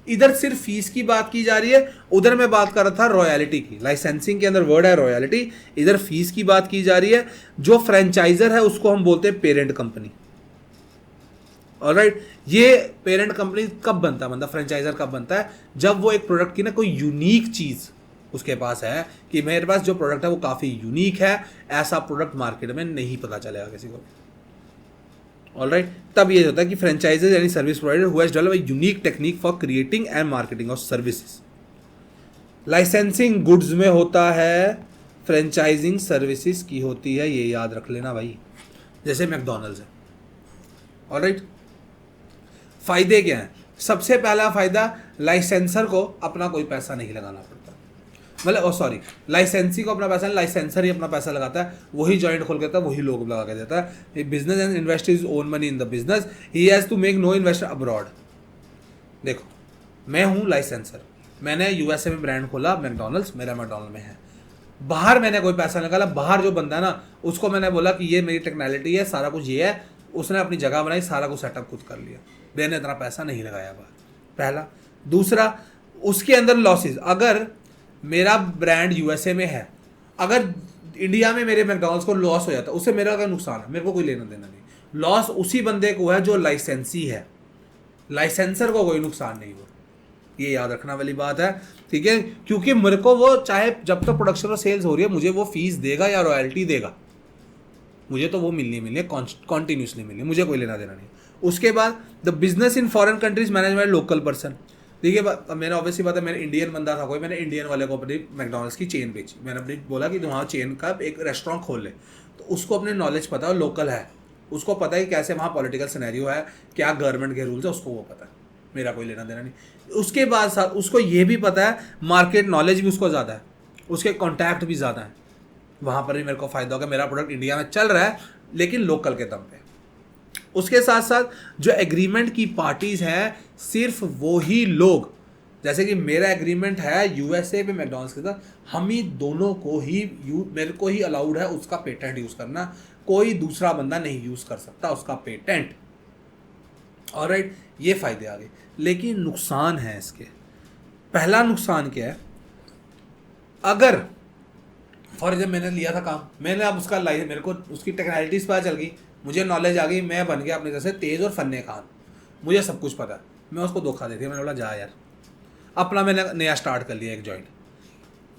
इधर सिर्फ फीस की बात की जा रही है, उधर मैं बात कर रहा था रॉयल्टी की। लाइसेंसिंग के अंदर वर्ड है रॉयल्टी, इधर फीस की बात की जा रही है। जो फ्रेंचाइजर है उसको हम बोलते हैं पेरेंट कंपनी। ऑलराइट, ये पेरेंट कंपनी कब बनता है, मतलब फ्रेंचाइजर कब बनता है, जब वो एक प्रोडक्ट की ना कोई यूनिक चीज उसके पास है, कि मेरे पास जो प्रोडक्ट है वो काफी यूनिक है, ऐसा प्रोडक्ट मार्केट में नहीं पता चलेगा किसी को। ऑलराइट, तब ये होता है कि फ्रेंचाइजर यानी service provider who has developed a unique technique for creating and marketing of services. Licensing goods में होता है, फ्रेंचाइजिंग सर्विसेज की होती है, ये याद रख लेना भाई। जैसे मैकडोनल्ड्स है, ऑलराइट, फायदे क्या हैं? सबसे पहला फायदा, लाइसेंसर को अपना कोई पैसा नहीं लगाना पड़ता, मतलब लाइसेंसी को अपना पैसा नहीं, लाइसेंसर ही अपना पैसा लगाता है, वही जॉइंट खोल के देता है, वही लोग लगा के देता है। Business and invest is own money in the business, he has to make no investor abroad. देखो मैं हूँ लाइसेंसर, मैंने यूएसए में ब्रांड खोला मैकडोनल्ड्स, मेरा मैकडोनल्ड में है, बाहर मैंने कोई पैसा निकाला, बाहर जो बंदा है ना उसको मैंने बोला कि ये मेरी टेक्नोलॉजी है, सारा कुछ ये है, उसने अपनी जगह बनाई, सारा कुछ सेटअप खुद कर लिया, मैंने इतना पैसा नहीं लगाया बाहर, पहला। दूसरा, उसके अंदर लॉसेस, अगर मेरा ब्रांड यूएसए में है, अगर इंडिया में मेरे मैकडोनल्ड्स को लॉस हो जाता है, उससे मेरा क्या नुकसान है, मेरे को कोई लेना देना नहीं। लॉस उसी बंदे को है जो लाइसेंसी है, लाइसेंसर को कोई नुकसान नहीं हुआ, ये याद रखना वाली बात है, ठीक है। क्योंकि मेरे को वो चाहे जब तक प्रोडक्शन और सेल्स हो रही है, मुझे वो फीस देगा या रॉयल्टी देगा, मुझे तो वो मिलनी है, कॉन्टिन्यूसली मिलनी है, मुझे कोई लेना देना नहीं। उसके बाद the business in foreign countries manage by local person, देखिए अब मैंने ऑब्वियसली बात है, मैंने इंडियन बंदा था कोई, मैंने इंडियन वाले को अपनी मैकडोनल्ड्स की चेन बेची, मैंने अपनी बोला कि तुम वहाँ चेन का एक रेस्टोरेंट खोल ले, तो उसको अपने नॉलेज पता है, लोकल है, उसको पता है कि कैसे वहाँ पॉलिटिकल सिनेरियो है, क्या गवर्नमेंट के रूल्स है, उसको वो पता है, मेरा कोई लेना देना नहीं। उसके बाद साथ उसको ये भी पता है, मार्केट नॉलेज भी उसको ज़्यादा है, उसके कॉन्टैक्ट भी ज़्यादा है, वहाँ पर भी मेरे को फ़ायदा होगा, मेरा प्रोडक्ट इंडिया में चल रहा है लेकिन लोकल के दम पे। उसके साथ साथ जो एग्रीमेंट की पार्टीज़ हैं सिर्फ वो ही लोग, जैसे कि मेरा एग्रीमेंट है यूएसए पे मैकडॉनल्ड्स के साथ, हम ही दोनों को ही मेरे को ही अलाउड है उसका पेटेंट यूज़ करना, कोई दूसरा बंदा नहीं यूज़ कर सकता उसका पेटेंट। ऑलराइट, ये फ़ायदे आ गए, लेकिन नुकसान है इसके। पहला नुकसान क्या है, अगर फॉर एग्जाम्पल मैंने लिया था काम, मैंने अब उसका लाइसेंस, मेरे को उसकी टेक्निकलिटीज़ पता चल गई, मुझे नॉलेज आ गई, मैं बन गया अपने जैसे तेज़ और फन्ने खान, मुझे सब कुछ पता है, मैं उसको धोखा देती मैंने बोला जा यार, अपना मैंने नया स्टार्ट कर लिया एक जॉइंट।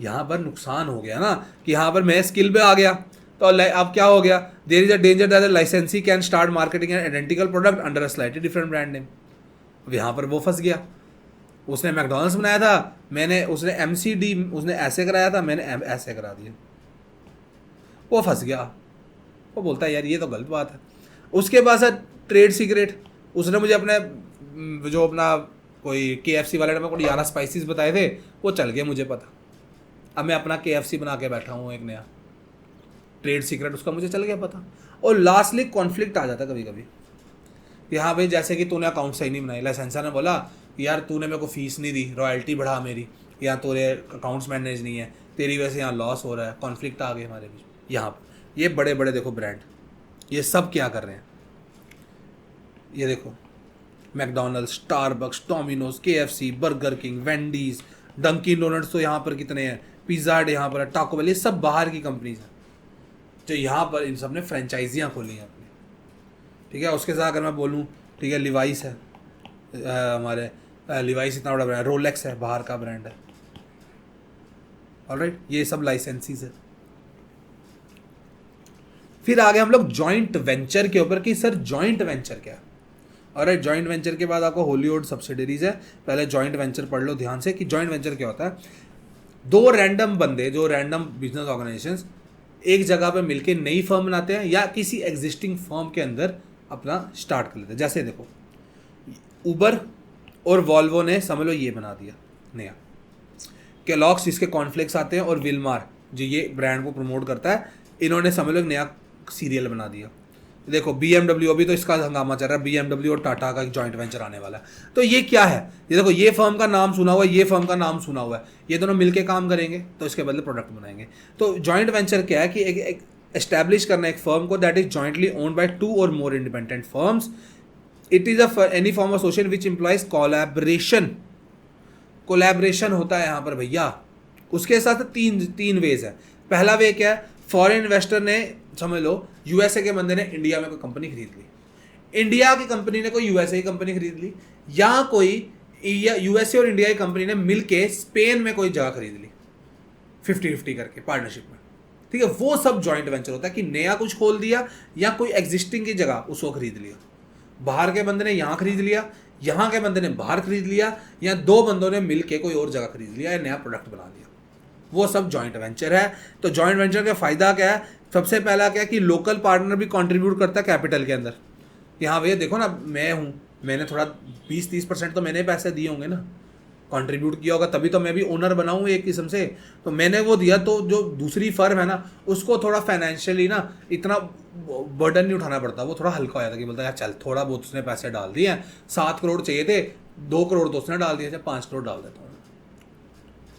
यहाँ पर नुकसान हो गया ना कि यहाँ पर मैं स्किल पे आ गया, तो अब क्या हो गया, there is a danger that the licensee can start marketing an identical product under a slightly different brand name. अब यहाँ पर वो फंस गया, उसने मैकडोनल्ड्स बनाया था, मैंने उसने MCD उसने ऐसे कराया था, मैंने ऐसे करा दिया, वो फंस गया। वो बोलता है यार ये तो गलत बात है। उसके बाद है ट्रेड सीक्रेट, उसने मुझे अपने जो अपना कोई KFC वाले ने मेरे को 11 स्पाइसेस बताए थे, वो चल गया मुझे पता, अब मैं अपना KFC बना के बैठा हूँ एक नया, ट्रेड सीक्रेट उसका मुझे चल गया पता। और लास्टली कॉन्फ्लिक्ट आ जाता कभी कभी कि हाँ भाई जैसे कि तूने अकाउंट सही नहीं बनाई, लाइसेंसर ने बोला यार तूने मेरे को फीस नहीं दी, रॉयल्टी बढ़ा मेरी, या तेरे अकाउंट्स मैनेज नहीं है, तेरी वजह से यहाँ लॉस हो रहा है, कॉन्फ्लिक्ट आ गए हमारे बीच। यहाँ पर ये बड़े बड़े देखो ब्रांड, ये सब क्या कर रहे हैं, ये देखो McDonald's, Starbucks, Domino's, KFC, burger king, Wendy's, Dunkin Donuts, तो यहाँ पर कितने हैं, पिज़्ज़ा हट यहाँ पर है, टाको बेल, ये सब बाहर की कंपनीज हैं जो यहाँ पर इन सब ने फ्रेंचाइजियाँ खोली हैं अपनी, ठीक है। उसके साथ अगर मैं बोलूँ, ठीक है, लिवाइस है, हमारे लिवाइस इतना बड़ा ब्रांड, रोलेक्स है बाहर का ब्रांड है, ऑलराइट, ये सब लाइसेंसीज है। फिर आगे हम लोग जॉइंट वेंचर के ऊपर कि सर जॉइंट वेंचर क्या है। ऑलराइट, जॉइंट वेंचर के बाद आपको होली ओल्ड सब्सिडरीज है, पहले जॉइंट वेंचर पढ़ लो ध्यान से कि जॉइंट वेंचर क्या होता है। दो रैंडम बंदे, जो रैंडम बिजनेस ऑर्गेनाइजेशंस एक जगह पे मिलके नई फर्म बनाते हैं या किसी एग्जिस्टिंग फर्म के अंदर अपना स्टार्ट कर लेते हैं। जैसे देखो उबर और वॉल्वो ने समझ लो ये बना दिया नया, केलॉग्स इसके कॉर्नफ्लेक्स आते हैं, और विलमार जो ये ब्रांड को प्रमोट करता है, इन्होंने समझ लो एक नया सीरियल बना दिया। देखो BMW, अभी तो इसका हंगामा चल रहा है, BMW और टाटा का एक जॉइंट वेंचर आने वाला है। तो ये क्या है, ये देखो ये फर्म का नाम सुना हुआ है, ये फर्म का नाम सुना हुआ है, ये दोनों मिलके काम करेंगे तो इसके बदले प्रोडक्ट बनाएंगे। तो जॉइंट वेंचर क्या है कि एक एस्टैब्लिश करना एक फर्म को that is jointly owned by 2 और more independent firms. It is any form of association which employees collaboration. Collaboration होता है यहाँ पर भैया। उसके साथ तीन वेज है। पहला वे क्या है, फॉरेन इन्वेस्टर ने समझ लो USA के बंदे ने इंडिया में कोई कंपनी खरीद ली, इंडिया की कंपनी ने कोई USA की कंपनी खरीद ली, या कोई USA और इंडिया की कंपनी ने मिलके स्पेन में कोई जगह खरीद ली 50-50 करके पार्टनरशिप में, ठीक है। वो सब जॉइंट वेंचर होता है कि नया कुछ खोल दिया या कोई एग्जिस्टिंग की जगह उसको खरीद लिया। बाहर के बंदे ने यहाँ खरीद लिया, यहाँ के बंदे ने बाहर खरीद लिया, या दो बंदों ने मिलके कोई और जगह खरीद लिया या नया प्रोडक्ट बना लिया, वो सब जॉइंट वेंचर है। तो जॉइंट वेंचर का फ़ायदा क्या है, सबसे पहला क्या है कि लोकल पार्टनर भी कंट्रीब्यूट करता है कैपिटल के अंदर। यहाँ भैया देखो ना, मैं हूँ, मैंने थोड़ा 20-30% तो मैंने पैसे दिए होंगे ना, कंट्रीब्यूट किया होगा, तभी तो मैं भी ओनर बना हूँ एक किस्म से, तो मैंने वो दिया। तो जो दूसरी फर्म है ना, उसको थोड़ा फाइनेंशियली ना इतना बर्डन नहीं उठाना पड़ता, वो थोड़ा हल्का हो जाता कि बोलता है यार चल थोड़ा बहुत उसने पैसे डाल दिए हैं, 7 करोड़ चाहिए थे, 2 करोड़ तो उसने डाल दिए थे, 5 करोड़ डाल देता हूँ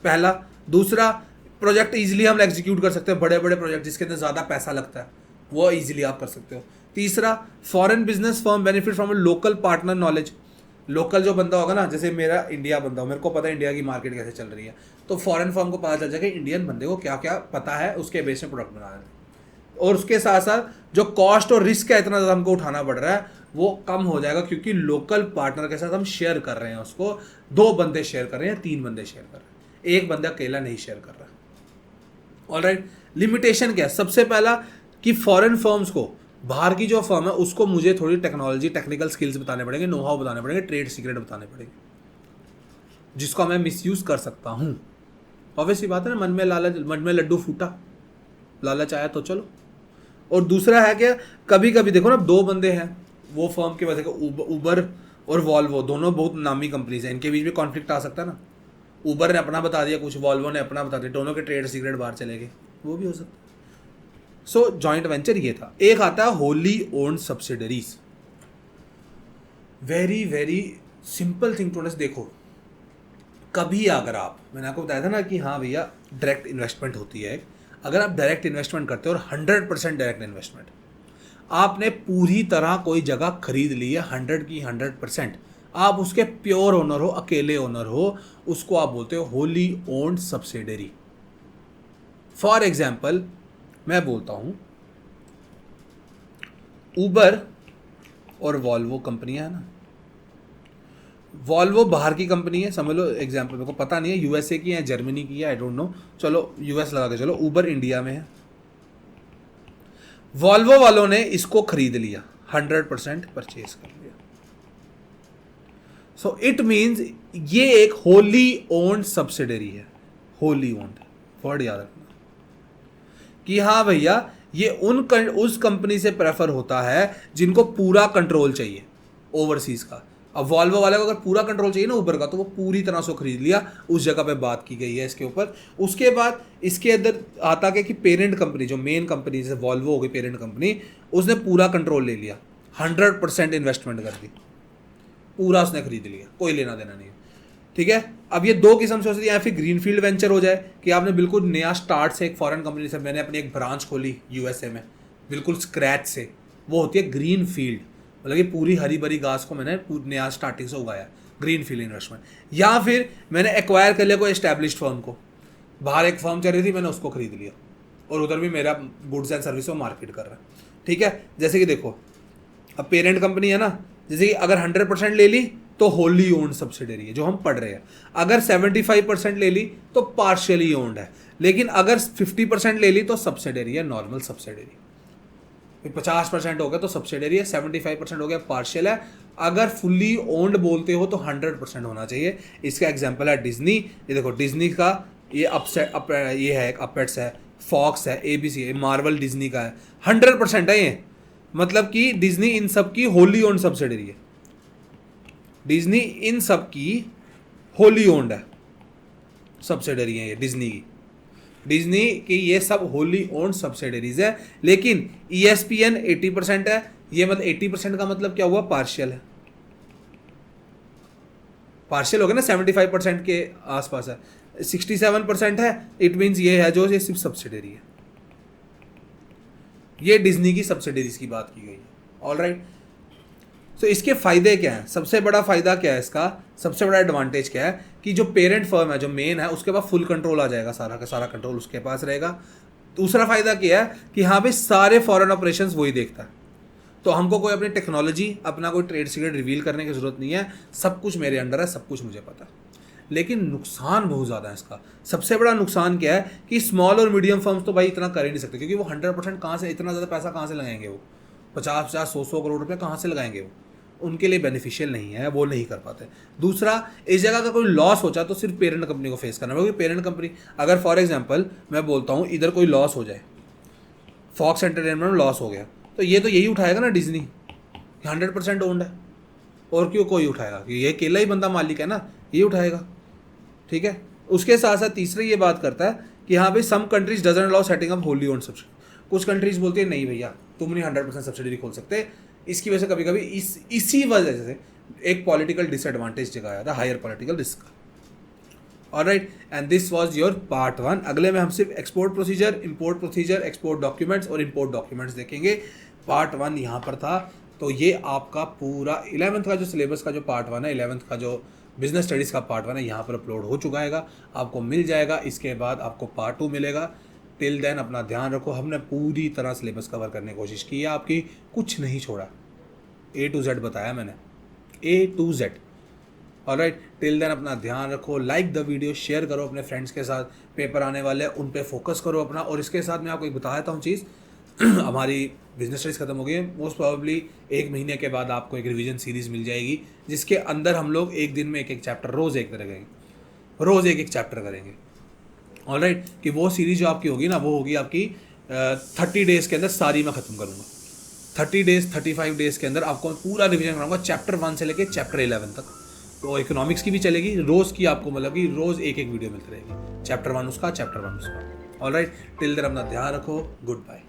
पहला। दूसरा, प्रोजेक्ट इजीली हम एग्जीक्यूट कर सकते हैं, बड़े बड़े प्रोजेक्ट जिसके अंदर ज़्यादा पैसा लगता है वो इजीली आप कर सकते हो। तीसरा, foreign business firm benefit from local partner knowledge. Local जो बंदा होगा ना, जैसे मेरा इंडिया बंदा हो, मेरे को पता है इंडिया की मार्केट कैसे चल रही है, तो फॉरेन फर्म को पता चल जाएगा इंडियन बंदे को क्या क्या पता है, उसके बेस में प्रोडक्ट बना रहे हैं। और उसके साथ साथ जो कॉस्ट और रिस्क है इतना ज़्यादा हमको उठाना पड़ रहा है, वो कम हो जाएगा, क्योंकि लोकल पार्टनर के साथ हम शेयर कर रहे हैं उसको। 2 बंदे शेयर कर रहे हैं, 3 बंदे शेयर कर रहे हैं, एक बंदा अकेला नहीं शेयर कर रहा। ऑलराइट, लिमिटेशन क्या है, सबसे पहला कि फॉरेन फर्म्स को, बाहर की जो फर्म है उसको मुझे थोड़ी टेक्नोलॉजी, टेक्निकल स्किल्स बताने पड़ेंगे, नो हाउ बताने पड़ेंगे, ट्रेड सीक्रेट बताने पड़ेंगे। जिसको मैं मिसयूज़ कर सकता हूँ। ऑब्वियसली बात है ना, मन में लालच, मन में लड्डू फूटा, लालच आया तो चलो। और दूसरा है कि कभी कभी देखो ना, दो बंदे हैं, वो फर्म के वजह से उबर और वॉल्वो दोनों बहुत नामी कंपनीज हैं, इनके बीच में कॉन्फ्लिक्ट आ सकता है ना। उबर ने अपना बता दिया कुछ, वॉल्वो ने अपना बता दिया, दोनों के ट्रेड सीक्रेट बाहर चले गए, वो भी हो सकता है। सो जॉइंट वेंचर ये था। एक आता है wholly owned subsidiaries. Very very simple thing to देखो, कभी अगर आप, मैंने आपको बताया था ना कि हाँ भैया डायरेक्ट इन्वेस्टमेंट होती है, अगर आप डायरेक्ट इन्वेस्टमेंट करते हो और 100% डायरेक्ट इन्वेस्टमेंट, आपने पूरी तरह कोई जगह खरीद ली है 100 की 100%, आप उसके प्योर ओनर हो, अकेले ओनर हो, उसको आप बोलते हो wholly owned subsidiary. For example मैं बोलता हूँ, उबर और वॉल्वो कंपनियां है ना, वॉल्वो बाहर की कंपनी है समझ लो, एग्जाम्पल मेरे को पता नहीं है यूएसए की है, जर्मनी की है, आई डोंट नो, चलो यूएस लगा के चलो। उबर इंडिया में है, वॉल्वो वालों ने इसको खरीद लिया, 100% परचेज कर लिया। सो इट मीन्स ये एक होली ओन्ड सब्सिडरी है। होली ओन्ड वर्ड याद रखना कि हाँ भैया ये उस कंपनी से प्रेफर होता है जिनको पूरा कंट्रोल चाहिए ओवरसीज का। अब वॉल्वो वाले को अगर पूरा कंट्रोल चाहिए ना उबर का, तो वो पूरी तरह से खरीद लिया, उस जगह पे बात की गई है इसके ऊपर। उसके बाद इसके अंदर आता है कि पेरेंट कंपनी, जो मेन कंपनी जैसे वॉल्वो हो गई पेरेंट कंपनी, उसने पूरा कंट्रोल ले लिया, 100% इन्वेस्टमेंट कर दी, पूरा उसने खरीद लिया, कोई लेना देना नहीं है। ठीक है, अब ये दो किस्म से हो सकती है, या फिर ग्रीनफील्ड वेंचर हो जाए कि आपने बिल्कुल नया स्टार्ट से एक फॉरेन कंपनी से, मैंने अपनी एक ब्रांच खोली यूएसए में बिल्कुल स्क्रैच से, वो होती है ग्रीन फील्ड, मतलब कि पूरी हरी भरी घास को मैंने नया स्टार्टिंग से उगाया, ग्रीन फील्ड इन्वेस्टमेंट। या फिर मैंने एक्वायर कर लिया कोई एस्टैब्लिश्ड फर्म को, बाहर एक फर्म चल रही थी, मैंने उसको खरीद लिया और उधर भी मेरा गुड्स एंड सर्विस को मार्केट कर रहा है। ठीक है, जैसे कि देखो अब पेरेंट कंपनी है ना, जैसे कि अगर 100% ले ली तो होली ओन्ड सब्सिडरी है जो हम पढ़ रहे हैं, अगर 75% ले ली तो पार्शियली ओन्ड है, लेकिन अगर 50% ले ली तो सब्सिडरी है, नॉर्मल सब्सिडरी। 50% हो गया तो सब्सिडरी है, 75% हो गया पार्शियल है। अगर फुल्ली ओन्ड बोलते हो तो 100% होना चाहिए। इसका एग्जांपल है डिज्नी। ये देखो डिज्नी का ये ये है, अपेट्स है, फॉक्स है, ABC है, मार्वल डिज्नी का है, 100% है ये, मतलब कि डिज्नी इन सब की होली ओन्ड सब्सिडरी है, डिज्नी इन सब की होली ओन्ड है, सब्सिडरी है ये डिज्नी की, डिज्नी की ये सब होली ओन्ड सब्सिडरीज है। लेकिन ESPN 80% है, ये मतलब 80% का मतलब क्या हुआ, पार्शियल है, पार्शियल हो गया ना, 75% के आसपास है, 67% है, इट मीन्स ये है जो ये सिर्फ सब्सिडरी है। ये डिज्नी की सब्सिडरीज की बात की गई है। ऑलराइट, तो इसके फायदे क्या हैं, सबसे बड़ा फायदा क्या है इसका, सबसे बड़ा एडवांटेज क्या है कि जो पेरेंट फर्म है, जो मेन है, उसके पास फुल कंट्रोल आ जाएगा, सारा का सारा कंट्रोल उसके पास रहेगा। दूसरा फायदा क्या है कि हाँ भाई सारे फॉरेन ऑपरेशंस वही देखता है, तो हमको कोई अपनी टेक्नोलॉजी, अपना कोई ट्रेड सीक्रेट रिवील करने की जरूरत नहीं है, सब कुछ मेरे अंडर है, सब कुछ मुझे पता है। लेकिन नुकसान बहुत ज़्यादा है इसका। सबसे बड़ा नुकसान क्या है कि स्मॉल और मीडियम फर्म्स तो भाई इतना कर ही नहीं सकते, क्योंकि वो 100% कहाँ से, इतना ज़्यादा पैसा कहाँ से लगाएंगे, वो 50-50, 100-100 करोड़ रुपये कहाँ से लगाएंगे, वो उनके लिए बेनिफिशियल नहीं है, वो नहीं कर पाते। दूसरा, इस जगह का कोई लॉस हो जाए तो सिर्फ पेरेंट कंपनी को फेस करना, क्योंकि पेरेंट कंपनी, अगर फॉर एग्जांपल मैं बोलता हूँ इधर कोई लॉस हो जाए, फॉक्स एंटरटेनमेंट में लॉस हो गया, तो ये तो यही उठाएगा ना, डिज्नी 100% ओन्ड है, और क्यों कोई उठाएगा, ये अकेला ही बंदा मालिक है ना, ये उठाएगा। ठीक है, उसके साथ साथ तीसरा ये बात करता है कि हाँ भाई some countries doesn't allow setting up wholly owned subsidy. कुछ कंट्रीज बोलती है नहीं भैया तुम नहीं 100% सब्सिडी खोल सकते। इसकी वजह से कभी कभी इसी वजह से एक पॉलिटिकल डिसएडवांटेज जगह था, higher political risk. Alright, and this was your part 1। अगले में हम सिर्फ export procedure, import procedure, export documents और इंपोर्ट डॉक्यूमेंट्स देखेंगे। पार्ट 1 यहाँ पर था। तो ये आपका पूरा 11th का जो सिलेबस का जो पार्ट 1 है, 11th का जो बिजनेस स्टडीज़ का पार्ट 1 है, यहाँ पर अपलोड हो चुका है, आपको मिल जाएगा। इसके बाद आपको पार्ट 2 मिलेगा। टिल देन अपना ध्यान रखो, हमने पूरी तरह सिलेबस कवर करने की कोशिश की है, आपकी कुछ नहीं छोड़ा, A to Z बताया मैंने, A to Z। Alright, till then अपना ध्यान रखो, लाइक द वीडियो, शेयर करो अपने फ्रेंड्स के साथ, पेपर आने वाले हैं उन पे फोकस करो अपना। और इसके साथ मैं आपको एक बता देता हूँ चीज़, हमारी बिजनेस स्टडीज़ खत्म हो गई है, मोस्ट प्रोबेबली 1 महीने के बाद आपको एक रिवीजन सीरीज़ मिल जाएगी, जिसके अंदर हम लोग एक दिन में एक चैप्टर रोज़ एक तरह करेंगे। रोज़ एक एक चैप्टर करेंगे। ऑलराइट, कि वो सीरीज जो आपकी होगी ना, वो होगी आपकी 30 डेज़ के अंदर सारी मैं ख़त्म करूँगा। 30 डेज़ 35 डेज़ के अंदर आपको पूरा रिवीजन कराऊंगा, चैप्टर 1 से लेके चैप्टर 11 तक। तो इकोनॉमिक्स की भी चलेगी, रोज़ की आपको मतलब कि रोज़ एक एक वीडियो मिलती रहेगी, चैप्टर 1 उसका, चैप्टर 1 उसका। ऑलराइट, टिल देयर अपना ध्यान रखो, गुड बाय।